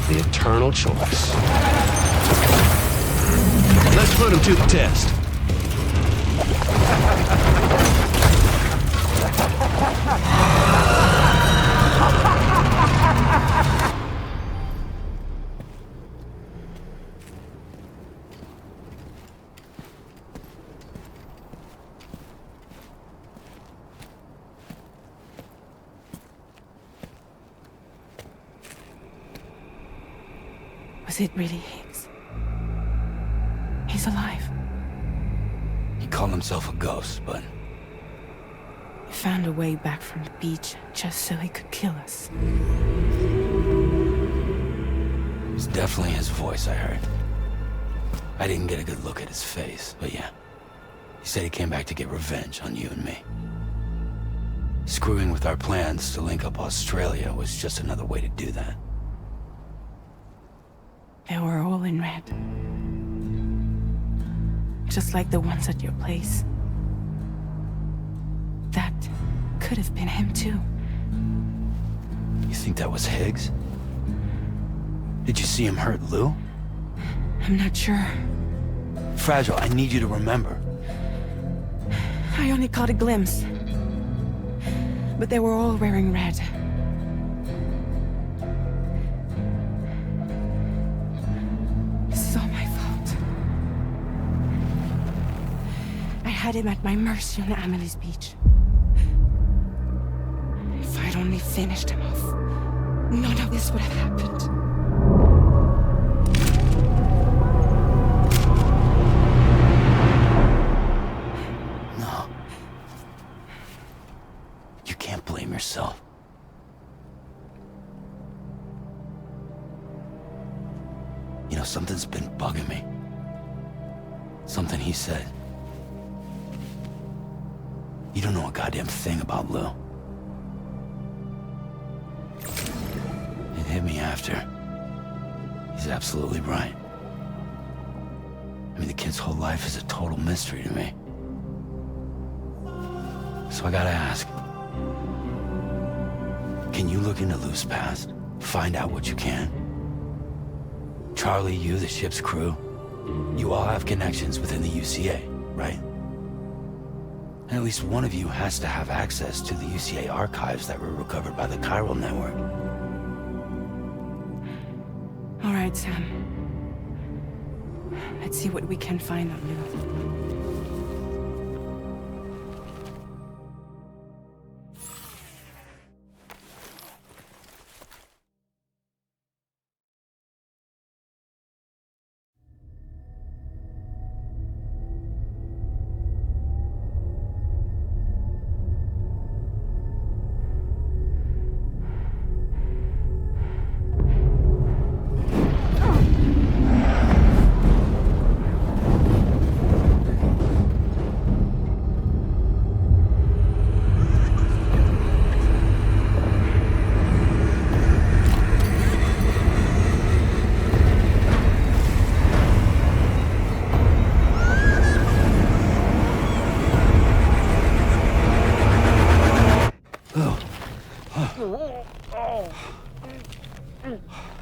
The eternal choice. Let's put him to the test. Was it really Higgs? He's alive. He called himself a ghost, but He found a way back from the beach just so he could kill us. it was definitely his voice I heard. I didn't get a good look at his face, but yeah. He said he came back to get revenge on you and me. Screwing with our plans to link up Australia was just another way to do that. They were all in red. Just like the ones at your place. That could have been him too. You think that was Higgs? Did you see him hurt Lou? I'm not sure. Fragile, I need you to remember. I only caught a glimpse. But they were all wearing red. This is all my fault. I had him at my mercy on Amelie's beach. If I'd only finished him off, none of this would have happened. No. You can't blame yourself. You know, something's been bugging me. Something he said. You don't know a goddamn thing about Lou. It hit me after. He's absolutely right. I mean, the kid's whole life is a total mystery to me. So I gotta ask. Can you look into Lou's past? Find out what you can? Charlie, you, the ship's crew, you all have connections within the UCA, right? And at least one of you has to have access to the UCA archives that were recovered by the chiral network. All right, Sam. Let's see what we can find on Lou.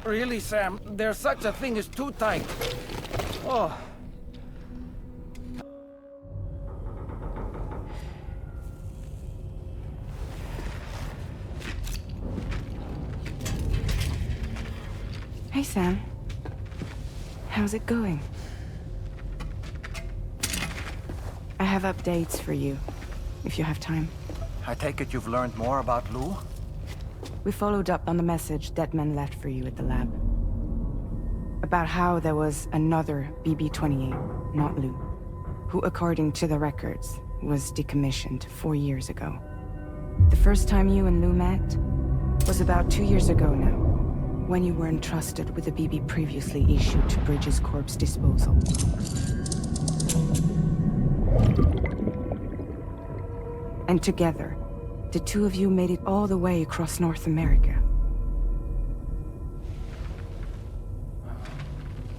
Really, Sam? There's such a thing as too tight. Oh. Hey, Sam. How's it going? I have updates for you, if you have time. I take it you've learned more about Lou? We followed up on the message Deadman left for you at the lab. About how there was another BB-28, not Lou, who, according to the records, was decommissioned 4 years ago. The first time you and Lou met was about 2 years ago now, when you were entrusted with the BB previously issued to Bridges Corp's disposal. And together, the two of you made it all the way across North America.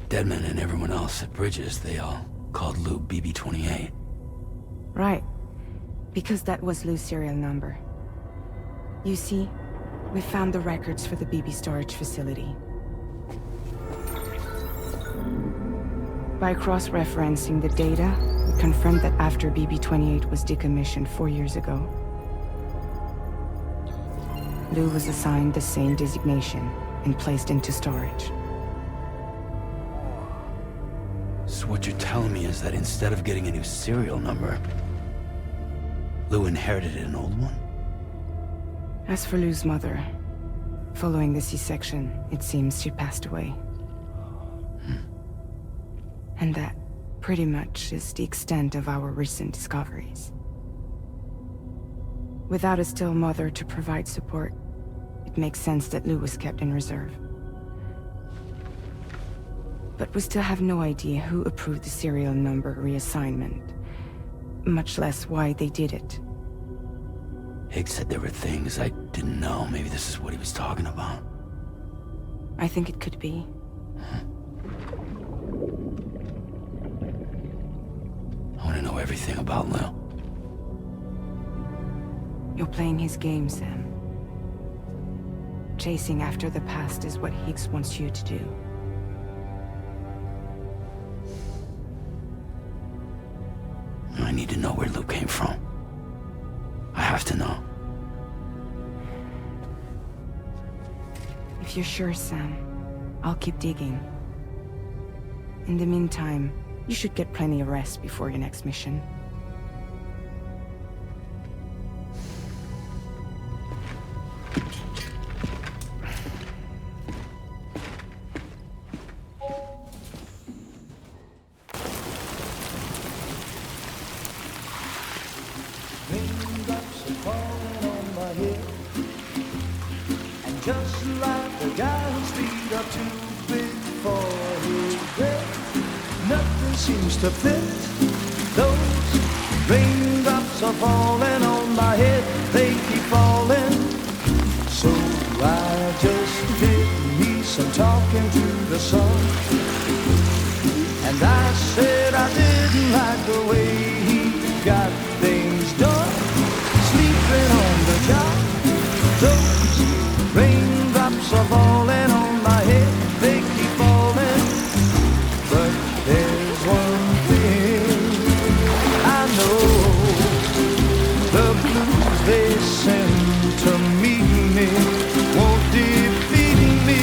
Deadman and everyone else at Bridges, they all called Lou BB-28. Right. Because that was Lou's serial number. You see, We found the records for the BB storage facility. By cross-referencing the data, we confirmed that after BB-28 was decommissioned 4 years ago, Lou was assigned the same designation and placed into storage. So what you're telling me is that instead of getting a new serial number, Lou inherited an old one? As for Lou's mother, following the C-section, it seems she passed away. And that, pretty much, is the extent of our recent discoveries. Without a still mother to provide support, it makes sense that Lou was kept in reserve. But we still have no idea who approved the serial number reassignment, much less why they did it. Higgs said there were things I didn't know. Maybe this is what he was talking about. I think it could be. I want to know everything about Lou. You're playing his game, Sam. Chasing after the past is what Higgs wants you to do. I need to know where Lou came from. I have to know. If you're sure, Sam, I'll keep digging. In the meantime, you should get plenty of rest before your next mission. Raindrops are falling on my head, and just like the guy whose feet are too big for his bed, nothing seems to fit. Those raindrops are falling on my head, they keep falling. So I just did me some talking to the sun, and I said I didn't like the way he got things done. Sleeping on the job, those raindrops are falling on my head, they keep falling. But there's one thing I know, the blues they send to meet me won't defeat me.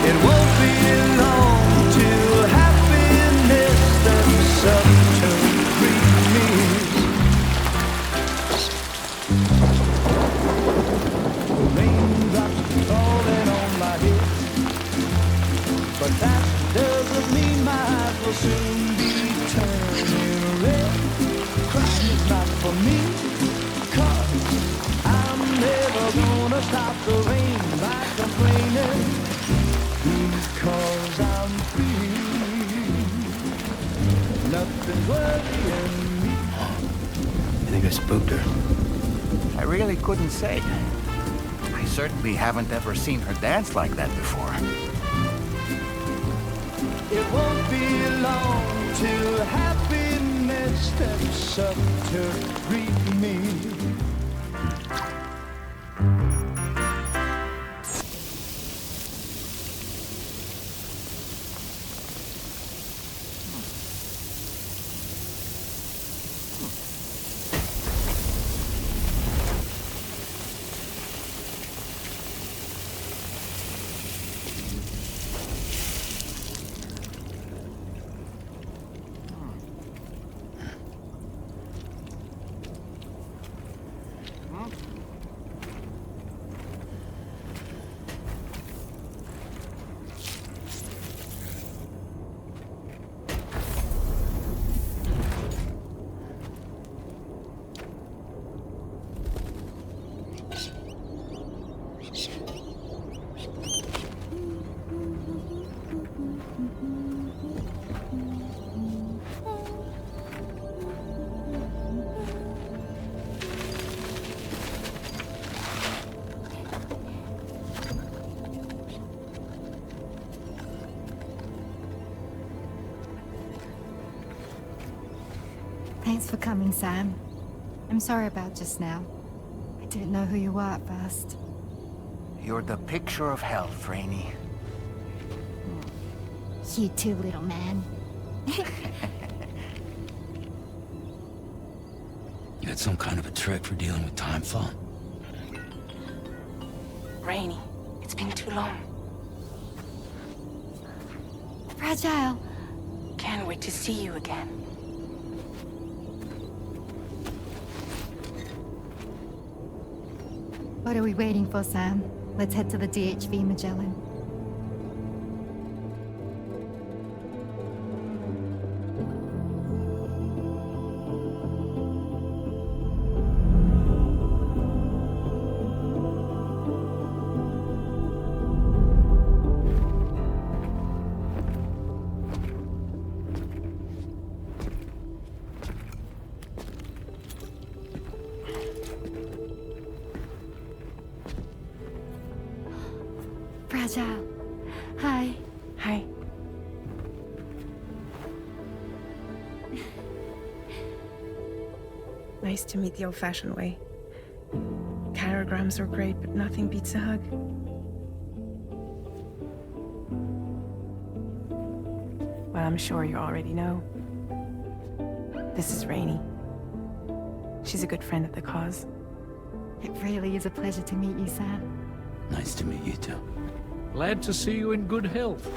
It won't be long till happiness steps up to greet me. Raindrops falling on my head, but that doesn't mean my eyes will soon be turning red. Crying is not for me, 'cause I'm never gonna stop the rain by complaining, because I'm free. Nothing's worrying me. I think I spooked her. I really couldn't say. I certainly haven't ever seen her dance like that before. It won't be long till happiness steps up to greet me. Thanks for coming, Sam. I'm sorry about just now. I Didn't know who you were at first. You're the picture of health, Rainey. You too, little man. You had some kind of a trick for dealing with timefall? Rainy, it's been too long. Fragile. Can't wait to see you again. What are we waiting for, Sam? Let's head to the DHV Magellan. Fragile. Hi. Hi. Nice to meet the old-fashioned way. Carograms are great, but nothing beats a hug. Well, I'm sure you already know. This is Rainey. She's a good friend of the cause. It really is a pleasure to meet you, Sam. Nice to meet you too. Glad to see you in good health.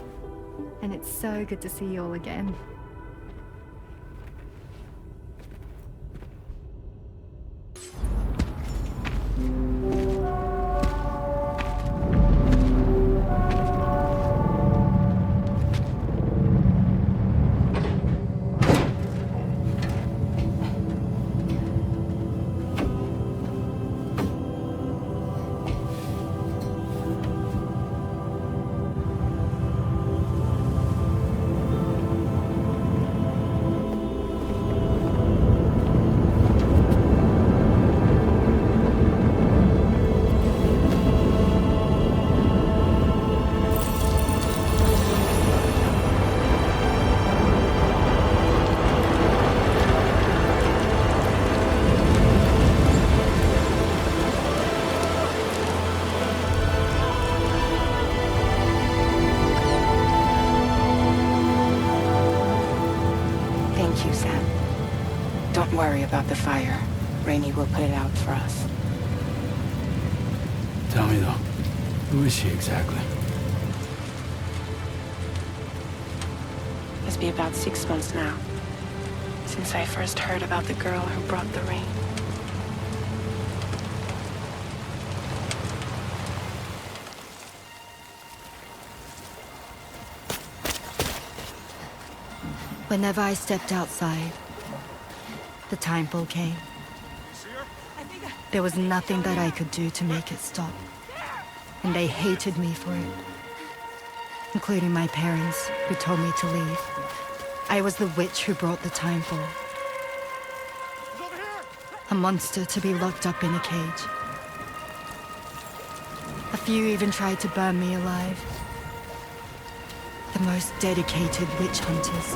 And it's so good to see you all again. Don't worry about the fire. Rainey will put it out for us. Tell me though, who is she exactly? Must be about 6 months now, since I first heard about the girl who brought the rain. Whenever I stepped outside, the timefall came. There was nothing that I could do to make it stop. And they hated me for it. Including my parents, who told me to leave. I was the witch who brought the timefall. A monster to be locked up in a cage. A few even tried to burn me alive. The most dedicated witch hunters.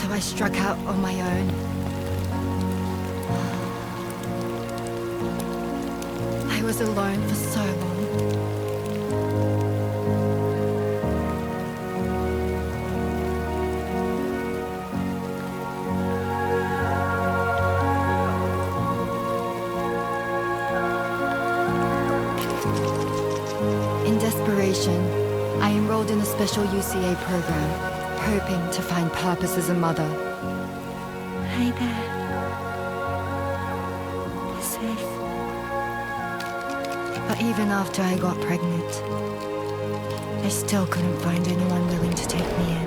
I struck out on my own. I was alone for so long. In desperation, I enrolled in a special UCA program. Hoping to find purpose as a mother. Hi there. You're safe. But even after I got pregnant, I still couldn't find anyone willing to take me in.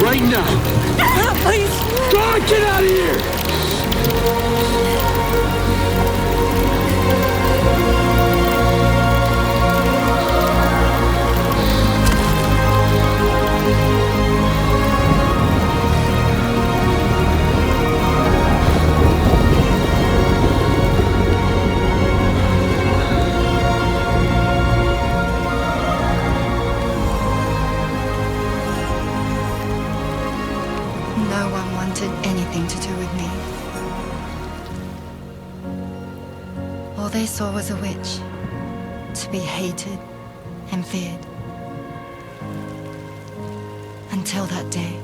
right now! Please! God, get out of here! No one wanted anything to do with me. All they saw was a witch, to be hated and feared. Until that day.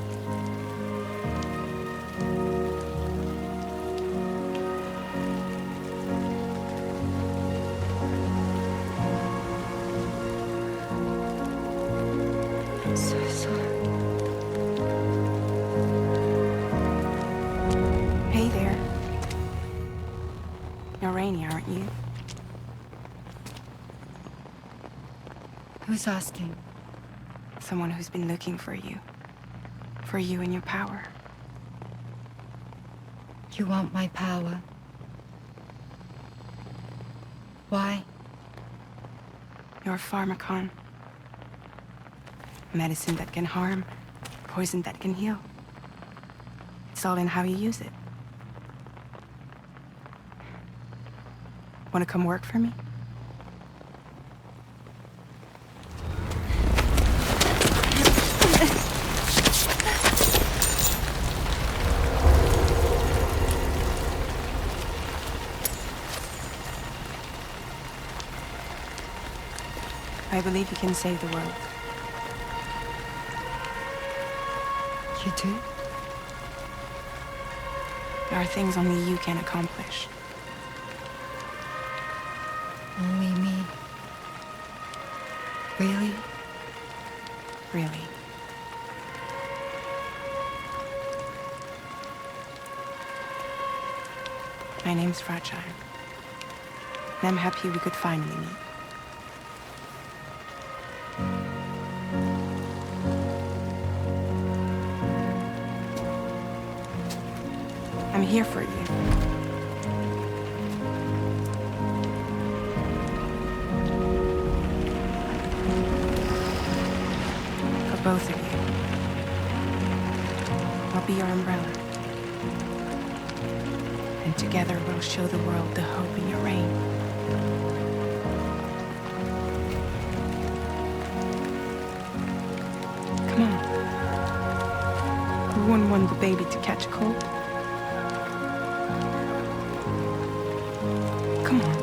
I'm so sorry. Hey there. You're Rainey, aren't you? Who's asking? Someone who's been looking for you. For you and your power. You want my power? Why? You're a pharmacon. Medicine that can harm, poison that can heal. It's all in how you use it. Want to come work for me? I believe you can save the world. You do? There are things only you can accomplish. Only me. Really? Really. My name's Fragile. And I'm happy we could finally meet. I'm here for you. For both of you. I'll be your umbrella. And together we'll show the world the hope in your reign. Come on. Who wouldn't want the baby to catch a cold? Come on.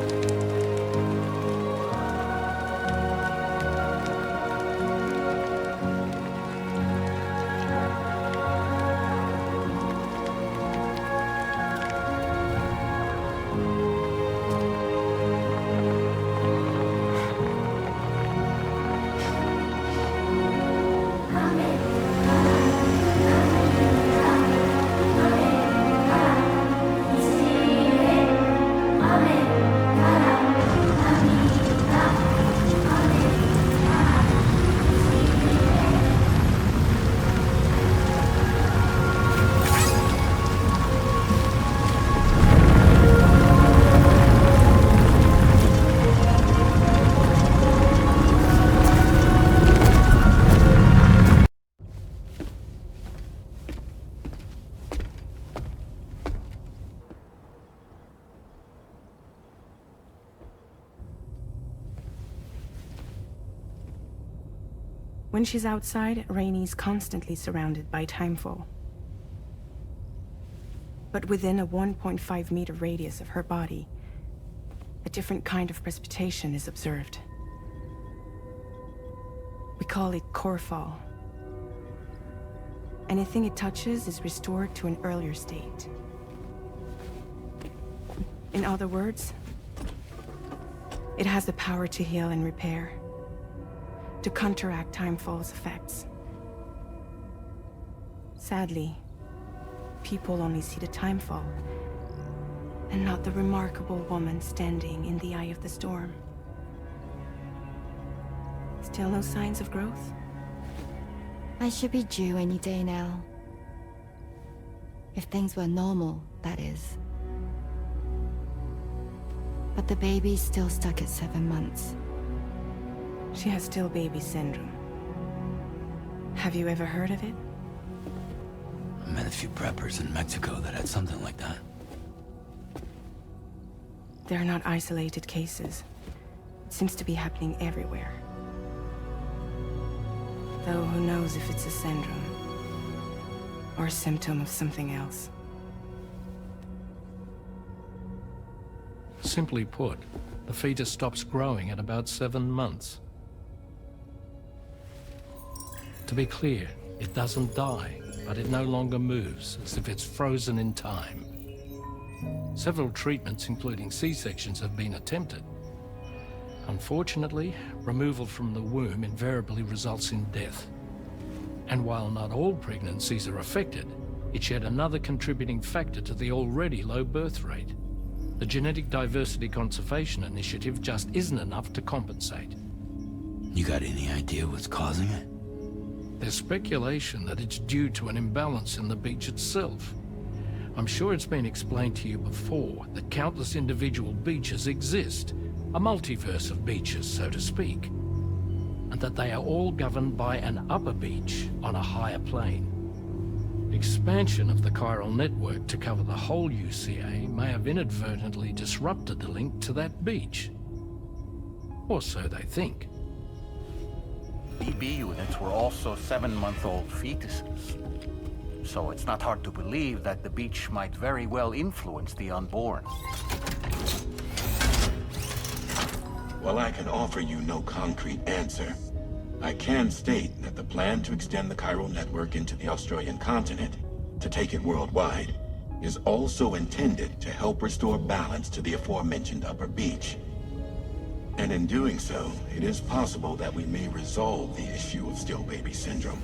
When she's outside, Rainey's constantly surrounded by timefall. But within a 1.5-meter radius of her body, a different kind of precipitation is observed. We call it core fall. Anything it touches is restored to an earlier state. In other words, it has the power to heal and repair, to counteract timefall's effects. Sadly, people only see the timefall, and not the remarkable woman standing in the eye of the storm. Still no signs of growth? I should be due any day now. If things were normal, that is. But the baby's still stuck at 7 months. She has still baby syndrome. Have you ever heard of it? I met a few preppers in Mexico that had something like that. They're not isolated cases. It seems to be happening everywhere. Though who knows if it's a syndrome or a symptom of something else. Simply put, the fetus stops growing at about 7 months. To be clear, it doesn't die, but it no longer moves, as if it's frozen in time. Several treatments, including C-sections, have been attempted. Unfortunately, removal from the womb invariably results in death. And while not all pregnancies are affected, it's yet another contributing factor to the already low birth rate. The Genetic Diversity Conservation Initiative just isn't enough to compensate. You got any idea what's causing it? There's speculation that it's due to an imbalance in the beach itself. I'm sure it's been explained to you before that countless individual beaches exist, a multiverse of beaches, so to speak, and that they are all governed by an upper beach on a higher plane. Expansion of the chiral network to cover the whole UCA may have inadvertently disrupted the link to that beach. Or so they think. BB units were also 7-month-old fetuses. So it's not hard to believe that the beach might very well influence the unborn. While I can offer you no concrete answer, I can state that the plan to extend the chiral network into the Australian continent, to take it worldwide, is also intended to help restore balance to the aforementioned upper beach. And in doing so, it is possible that we may resolve the issue of still baby syndrome.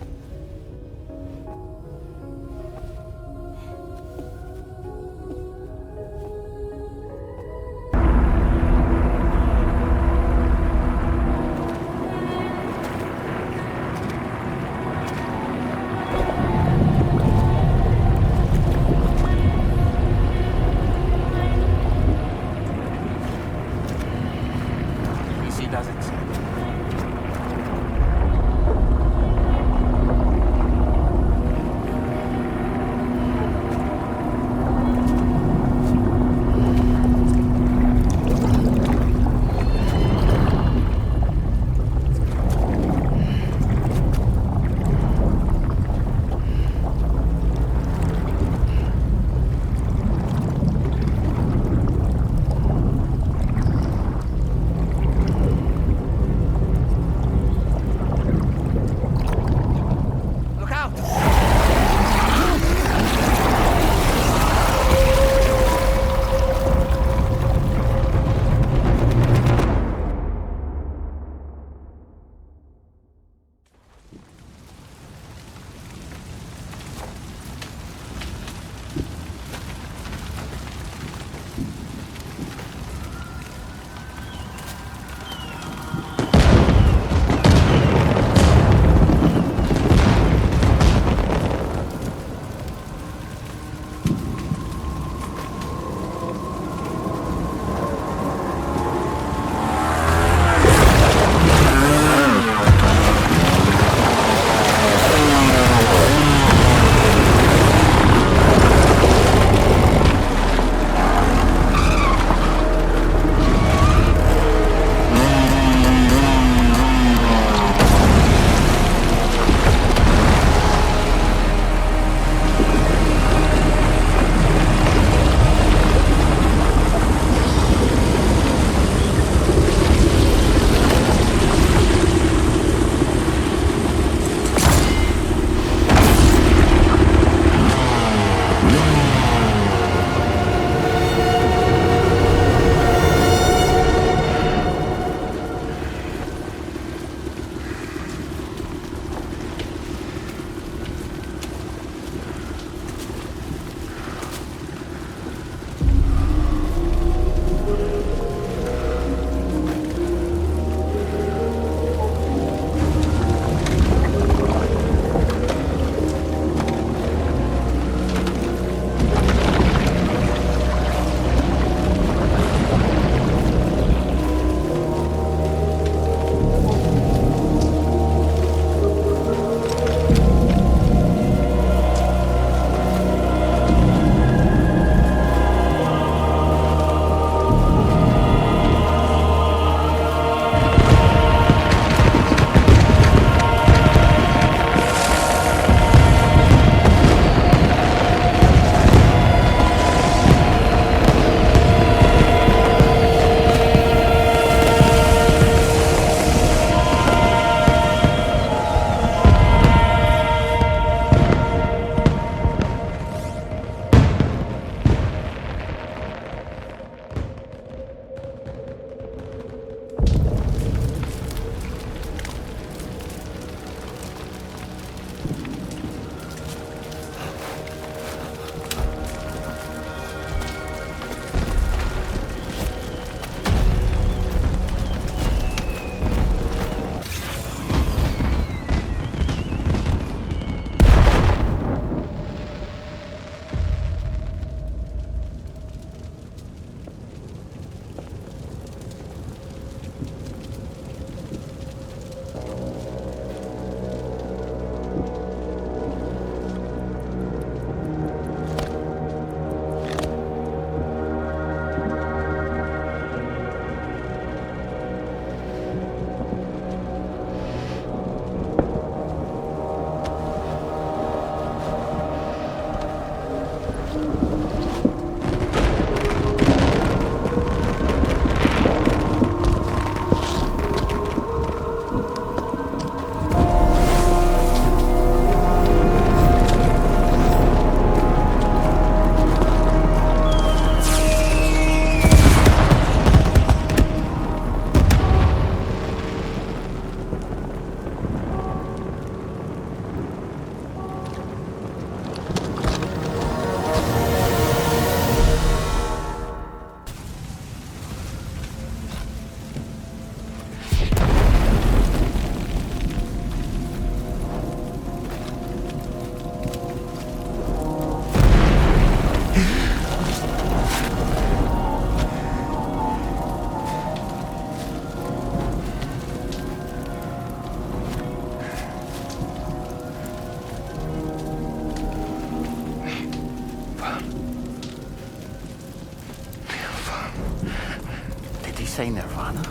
say Nirvana?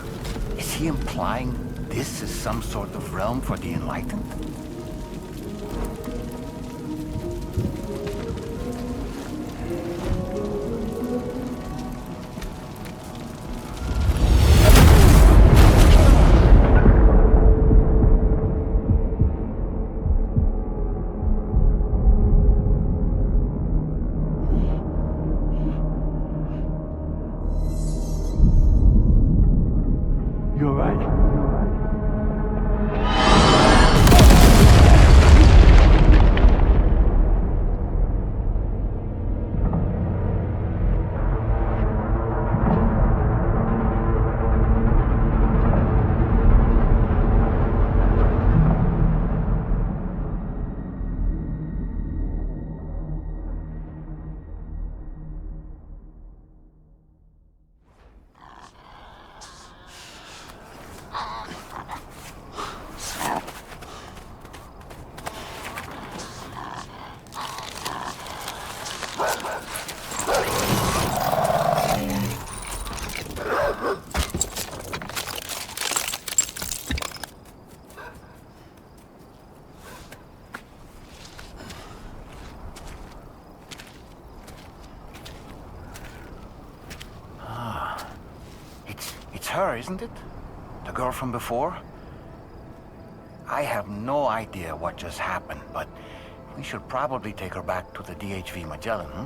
Is he implying this is some sort of realm for the enlightened? You're right. It's her, isn't it? The girl from before? I have no idea what just happened, but we should probably take her back to the DHV Magellan, huh?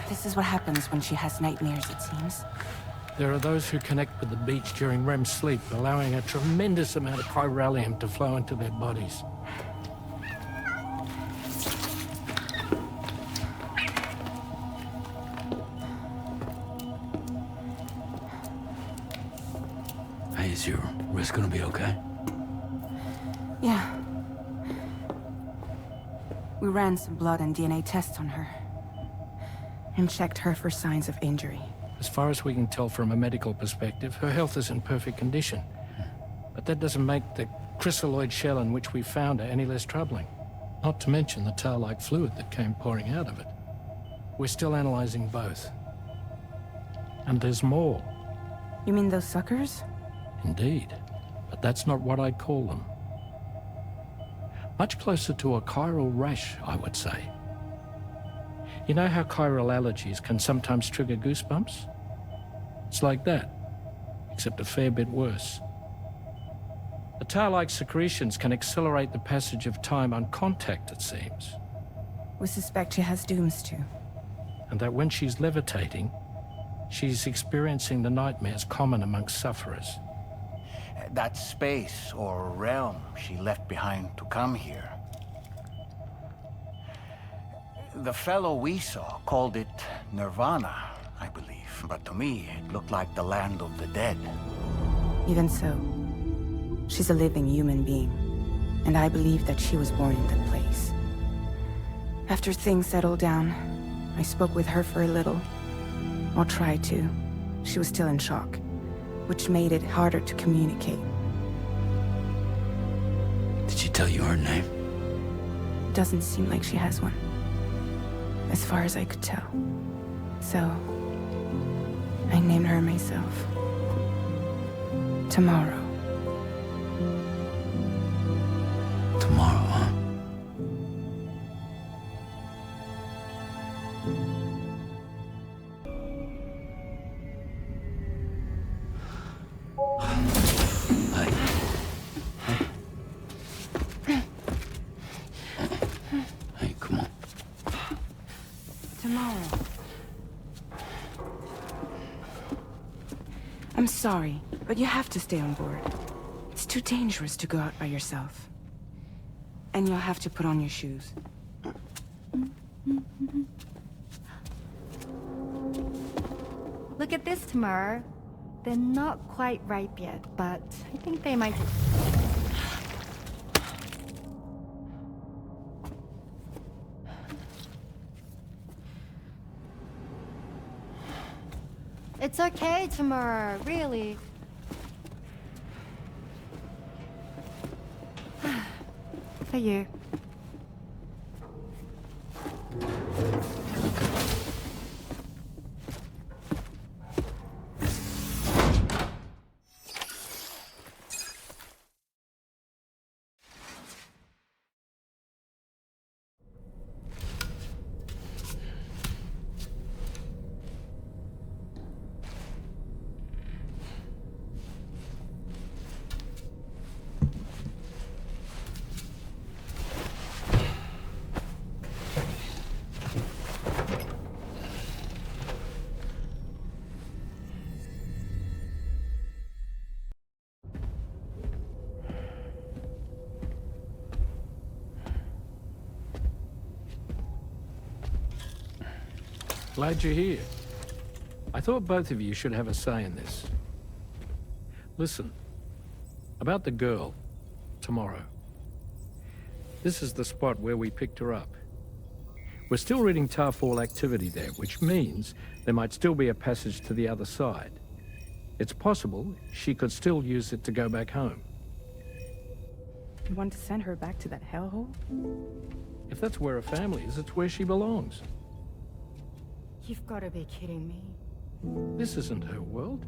This is what happens when she has nightmares, it seems. There are those who connect with the beach during REM sleep, allowing a tremendous amount of chiralium to flow into their bodies. Hey, is your wrist gonna be okay? Yeah. We ran some blood and DNA tests on her. And checked her for signs of injury. As far as we can tell from a medical perspective, her health is in perfect condition. But that doesn't make the chrysaloid shell in which we found her any less troubling. Not to mention the tar-like fluid that came pouring out of it. We're still analyzing both. And there's more. You mean those suckers? Indeed. But that's not what I'd call them. Much closer to a chiral rash, I would say. You know how chiral allergies can sometimes trigger goosebumps? It's like that. except a fair bit worse. The tar-like secretions can accelerate the passage of time on contact, it seems. We suspect she has dooms too. And that when she's levitating, she's experiencing the nightmares common amongst sufferers. That space or realm she left behind to come here. The fellow we saw called it Nirvana, I believe. But to me, it looked like the land of the dead. Even so, she's a living human being. And I believe that she was born in that place. After things settled down, I spoke with her for a little. Or tried to. She was still in shock, which made it harder to communicate. Did she tell you her name? Doesn't seem like she has one. As far as I could tell. So, I named her myself. Tomorrow. Tomorrow, huh? Hey, come on. Tomorrow. I'm sorry, but you have to stay on board. It's too dangerous to go out by yourself. And you'll have to put on your shoes. Look at this, Tamara. They're not quite ripe yet, but I think they might... It's okay, Tamara, really. For you. Glad you're here. I thought both of you should have a say in this. Listen, about the girl, tomorrow. This is the spot where we picked her up. We're still reading Tarfall activity there, which means there might still be a passage to the other side. It's possible she could still use it to go back home. You want to send her back to that hellhole? If that's where her family is, it's where she belongs. You've got to be kidding me. This isn't her world.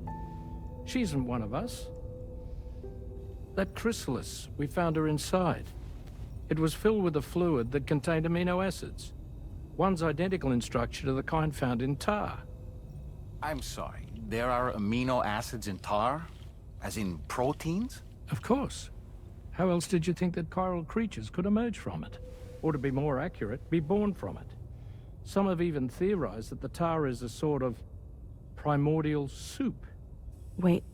She isn't one of us. That Chrysalis, we found her inside. It was filled with a fluid that contained amino acids. One's identical in structure to the kind found in tar. I'm sorry, there are amino acids in tar? As in proteins? Of course. How else did you think that chiral creatures could emerge from it? Or to be more accurate, be born from it? Some have even theorized that the tar is a sort of primordial soup. Wait,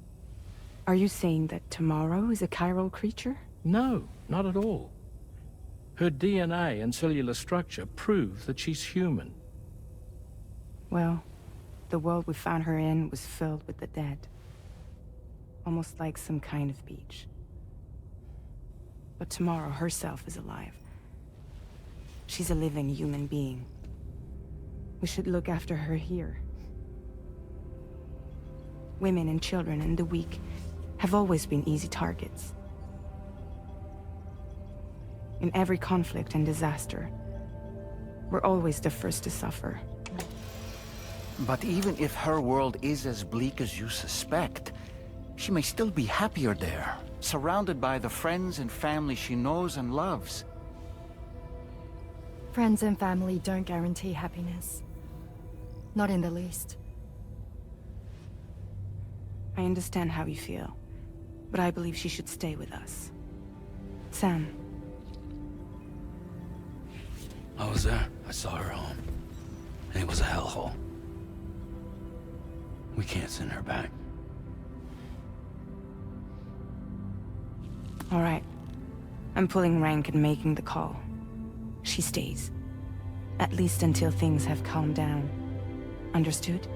are you saying that tomorrow is a chiral creature? No, not at all. Her DNA and cellular structure prove that she's human. Well, the world we found her in was filled with the dead. Almost like some kind of beach. But tomorrow herself is alive. She's a living human being. We should look after her here. Women and children and the weak have always been easy targets. In every conflict and disaster, we're always the first to suffer. But even if her world is as bleak as you suspect, she may still be happier there, surrounded by the friends and family she knows and loves. Friends and family don't guarantee happiness. Not in the least. I understand how you feel, but I believe she should stay with us. Sam. I was there. I saw her home. And it was a hellhole. We can't send her back. All right. I'm pulling rank and making the call. She stays. At least until things have calmed down. Understood?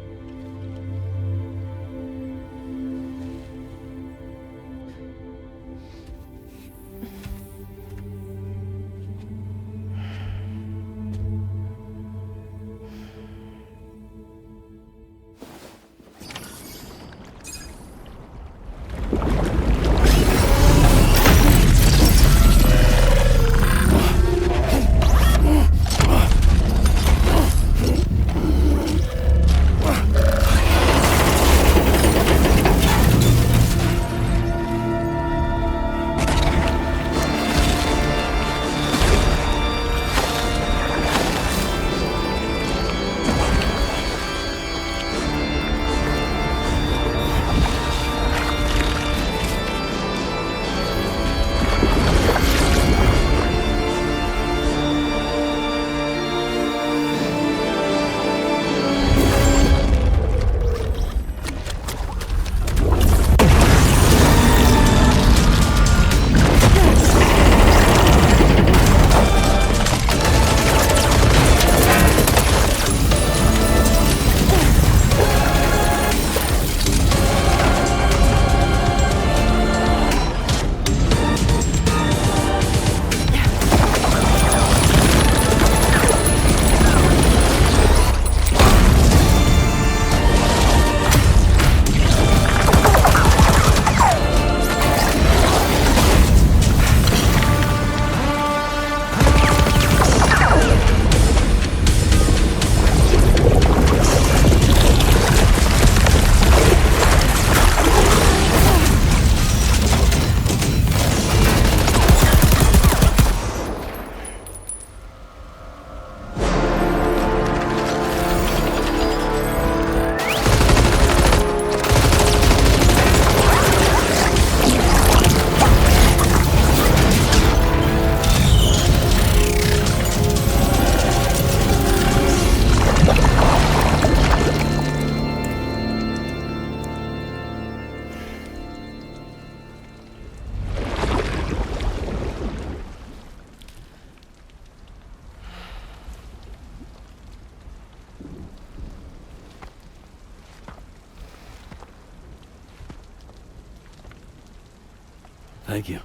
Thank you.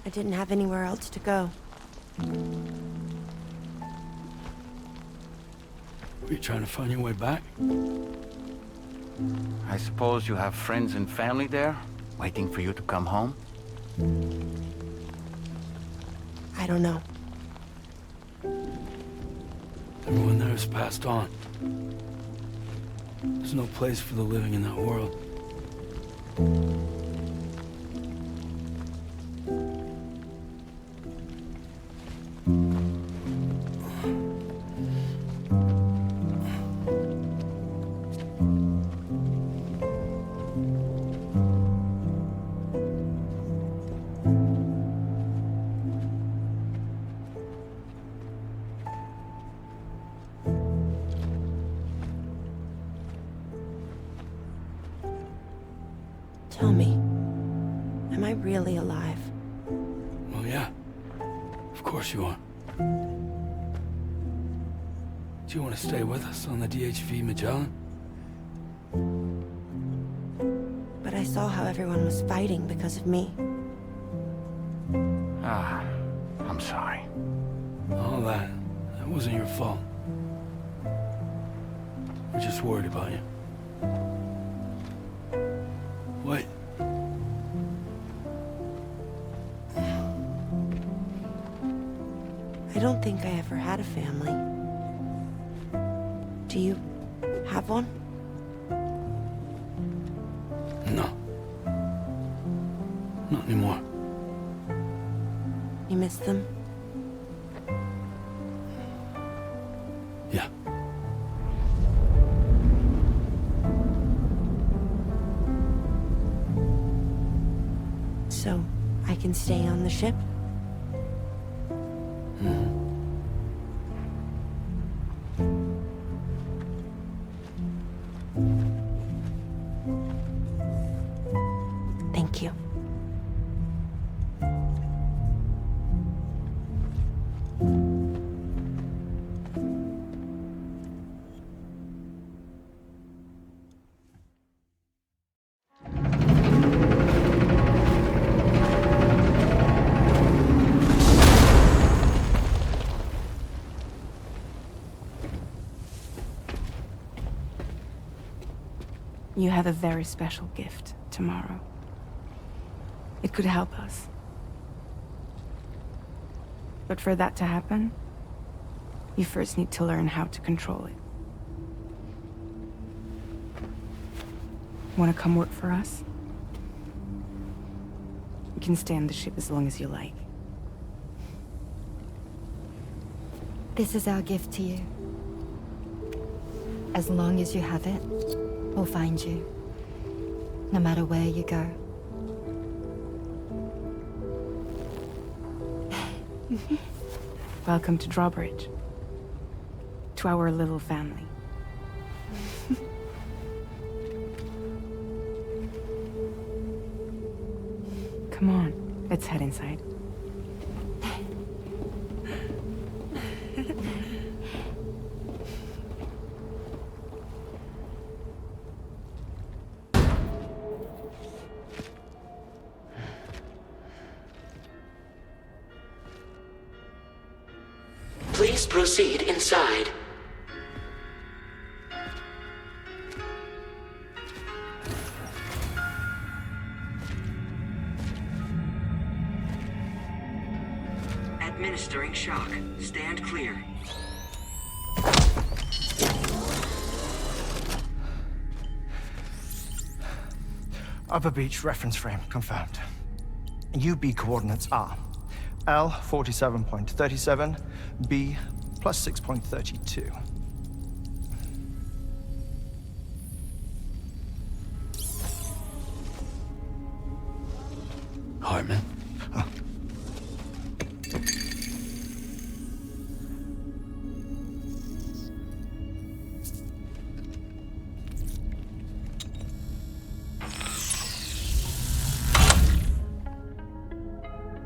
I didn't have anywhere else to go. Were you trying to find your way back? I suppose you have friends and family there, waiting for you to come home? I don't know. Everyone there has passed on. There's no place for the living in that world. Tell me, am I really alive? Well, yeah. Of course you are. Do you want to stay with us on the DHV Magellan? But I saw how everyone was fighting because of me. Ah, I'm sorry. All that wasn't your fault. We're just worried about you. Wait. I don't think I ever had a family. Do you have one? No. Not anymore. You miss them? Yeah. can stay on the ship? Thank you. You have a very special gift tomorrow. It could help us. But for that to happen, you first need to learn how to control it. Want to come work for us? You can stay on the ship as long as you like. This is our gift to you. As long as you have it, we'll find you. No matter where you go. Welcome to Drawbridge. To our little family. Come on, let's head inside. Please proceed inside. Administering shock. Stand clear. Upper beach reference frame confirmed. UB coordinates are L 47.37, B plus 6.32. Hartman?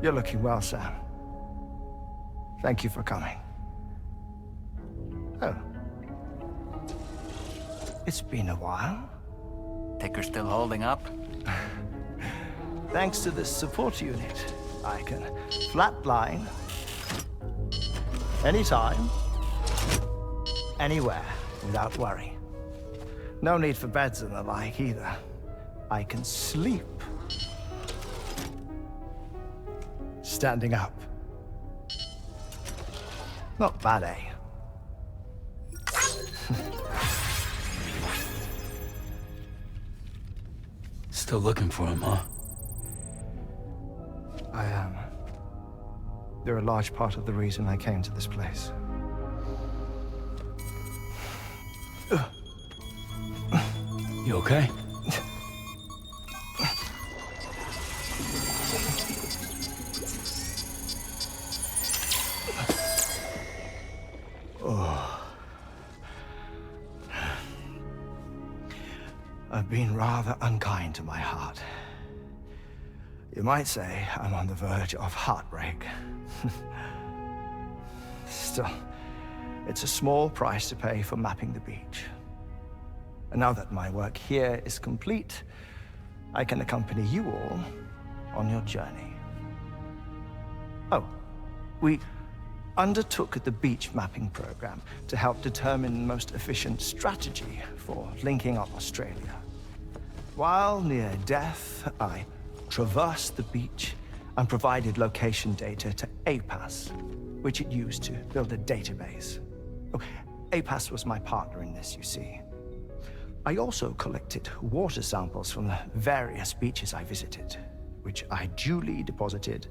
You're looking well, Sam. Thank you for coming. Oh. It's been a while. Ticker still holding up? Thanks to this support unit, I can flatline anytime, anywhere, without worry. No need for beds and the like either. I can sleep standing up. Not bad, eh? Still looking for him, huh? I am. They're a large part of the reason I came to this place. You okay? I've been rather unkind to my heart. You might say I'm on the verge of heartbreak. Still, it's a small price to pay for mapping the beach. And now that my work here is complete, I can accompany you all on your journey. Oh, we undertook the beach mapping program to help determine the most efficient strategy for linking up Australia. While near Death, I traversed the beach and provided location data to APAS, which it used to build a database. Oh, APAS was my partner in this, you see. I also collected water samples from the various beaches I visited, which I duly deposited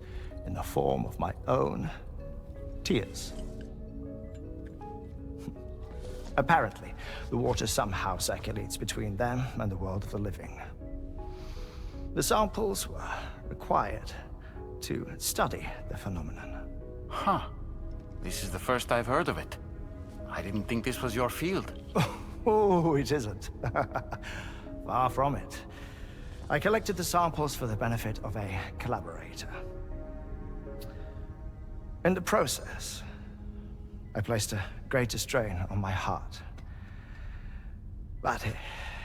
in the form of my own tears. Apparently, the water somehow circulates between them and the world of the living. The samples were required to study the phenomenon. Huh. This is the first I've heard of it. I didn't think this was your field. Oh, it isn't. Far from it. I collected the samples for the benefit of a collaborator. In the process, I placed a greater strain on my heart. But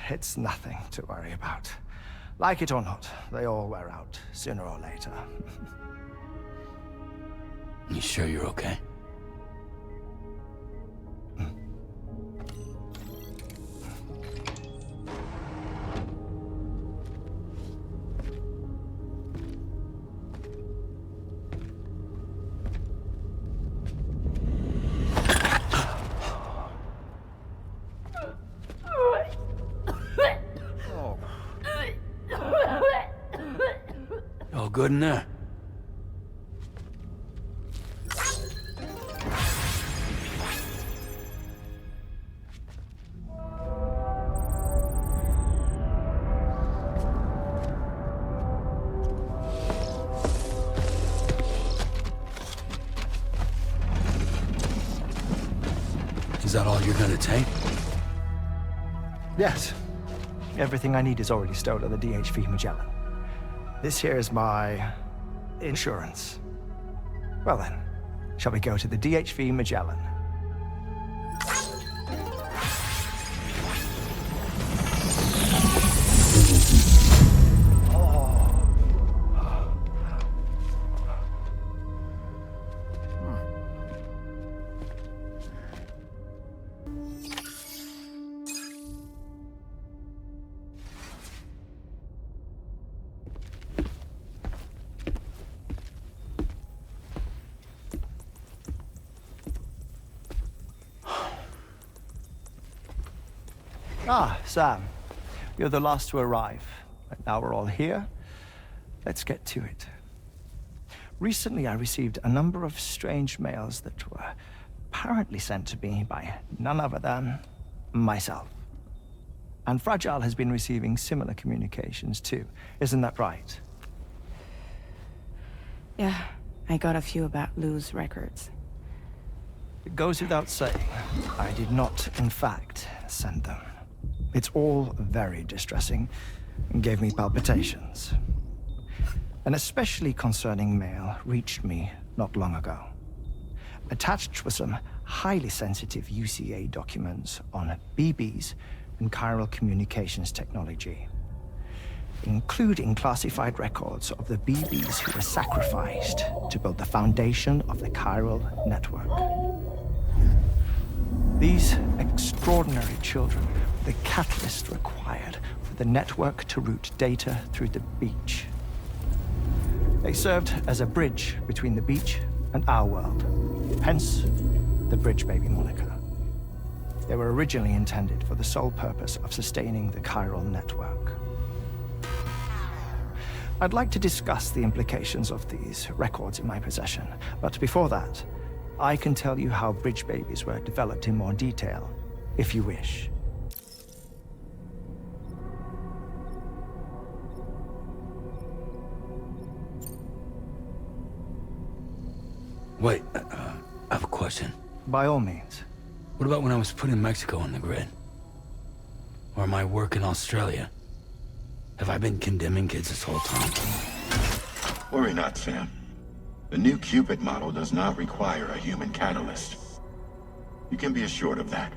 it's nothing to worry about. Like it or not, they all wear out, sooner or later. You sure you're okay? All good in there? Is that all you're gonna take? Yes. Everything I need is already stored at the DHV Magellan. This here is my insurance. Well then, shall we go to the DHV Magellan? Ah, Sam. You're the last to arrive. But now we're all here. Let's get to it. Recently, I received a number of strange mails that were apparently sent to me by none other than myself. And Fragile has been receiving similar communications too. Isn't that right? Yeah, I got a few about Lou's records. It goes without saying, I did not, in fact, send them. It's all very distressing and gave me palpitations. An especially concerning mail reached me not long ago. Attached were some highly sensitive UCA documents on BBs and chiral communications technology, including classified records of the BBs who were sacrificed to build the foundation of the chiral network. These extraordinary children were the catalyst required for the network to route data through the beach. They served as a bridge between the beach and our world, hence the Bridge Baby moniker. They were originally intended for the sole purpose of sustaining the chiral network. I'd like to discuss the implications of these records in my possession, but before that, I can tell you how Bridge Babies were developed in more detail, if you wish. Wait, I have a question. By all means. What about when I was put in Mexico on the grid? Or my work in Australia? Have I been condemning kids this whole time? Worry not, Sam. The new Cupid model does not require a human catalyst. You can be assured of that.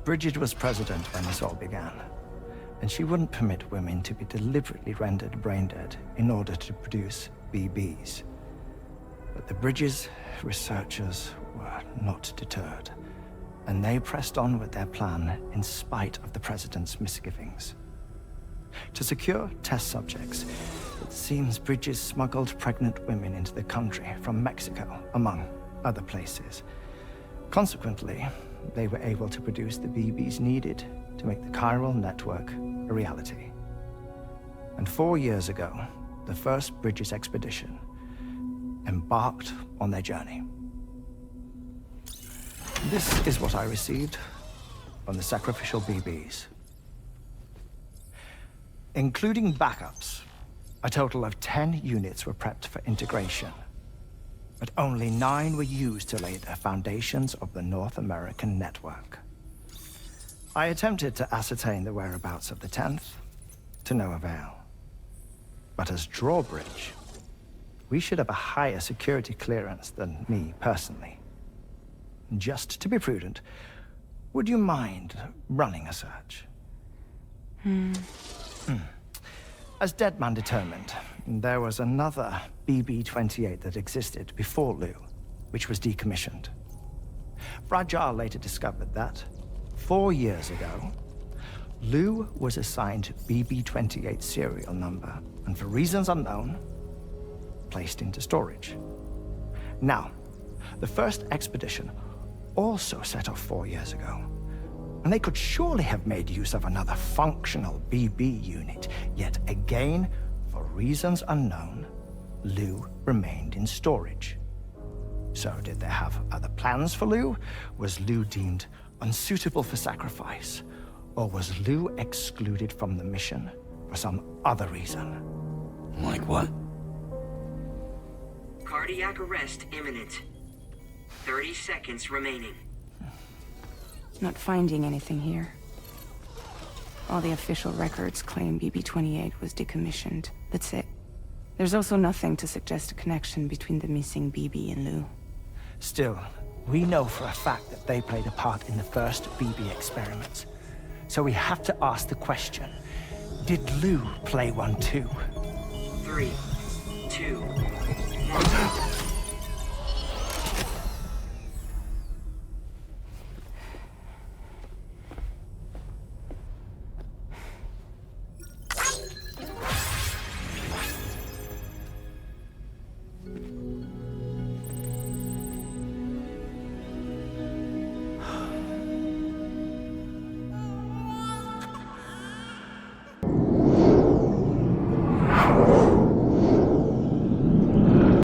Bridget was president when this all began, and she wouldn't permit women to be deliberately rendered brain-dead in order to produce BBs. But the Bridges researchers were not deterred, and they pressed on with their plan in spite of the president's misgivings. To secure test subjects, it seems Bridges smuggled pregnant women into the country from Mexico, among other places. Consequently, they were able to produce the BBs needed to make the chiral network a reality. And 4 years ago, the first Bridges expedition embarked on their journey. This is what I received from the sacrificial BBs. Including backups, A total of 10 units were prepped for integration, but only 9 were used to lay the foundations of the North American network. I attempted to ascertain the whereabouts of the 10th, to no avail. But as Drawbridge, we should have a higher security clearance than me personally. Just to be prudent, would you mind running a search? As Deadman determined, there was another BB-28 that existed before Lu, which was decommissioned. Fragile later discovered that, 4 years ago, Lu was assigned BB-28 serial number, and for reasons unknown, placed into storage. Now, the first expedition also set off 4 years ago, and they could surely have made use of another functional BB unit, yet again, for reasons unknown, Lu remained in storage. So did they have other plans for Lu? Was Lu deemed unsuitable for sacrifice? Or was Lu excluded from the mission for some other reason? Like what? Cardiac arrest imminent. 30 seconds remaining. Not finding anything here. All the official records claim BB-28 was decommissioned. That's it. There's also nothing to suggest a connection between the missing BB and Lu. Still, we know for a fact that they played a part in the first BB experiments. So we have to ask the question, did Lu play one too? 3, 2,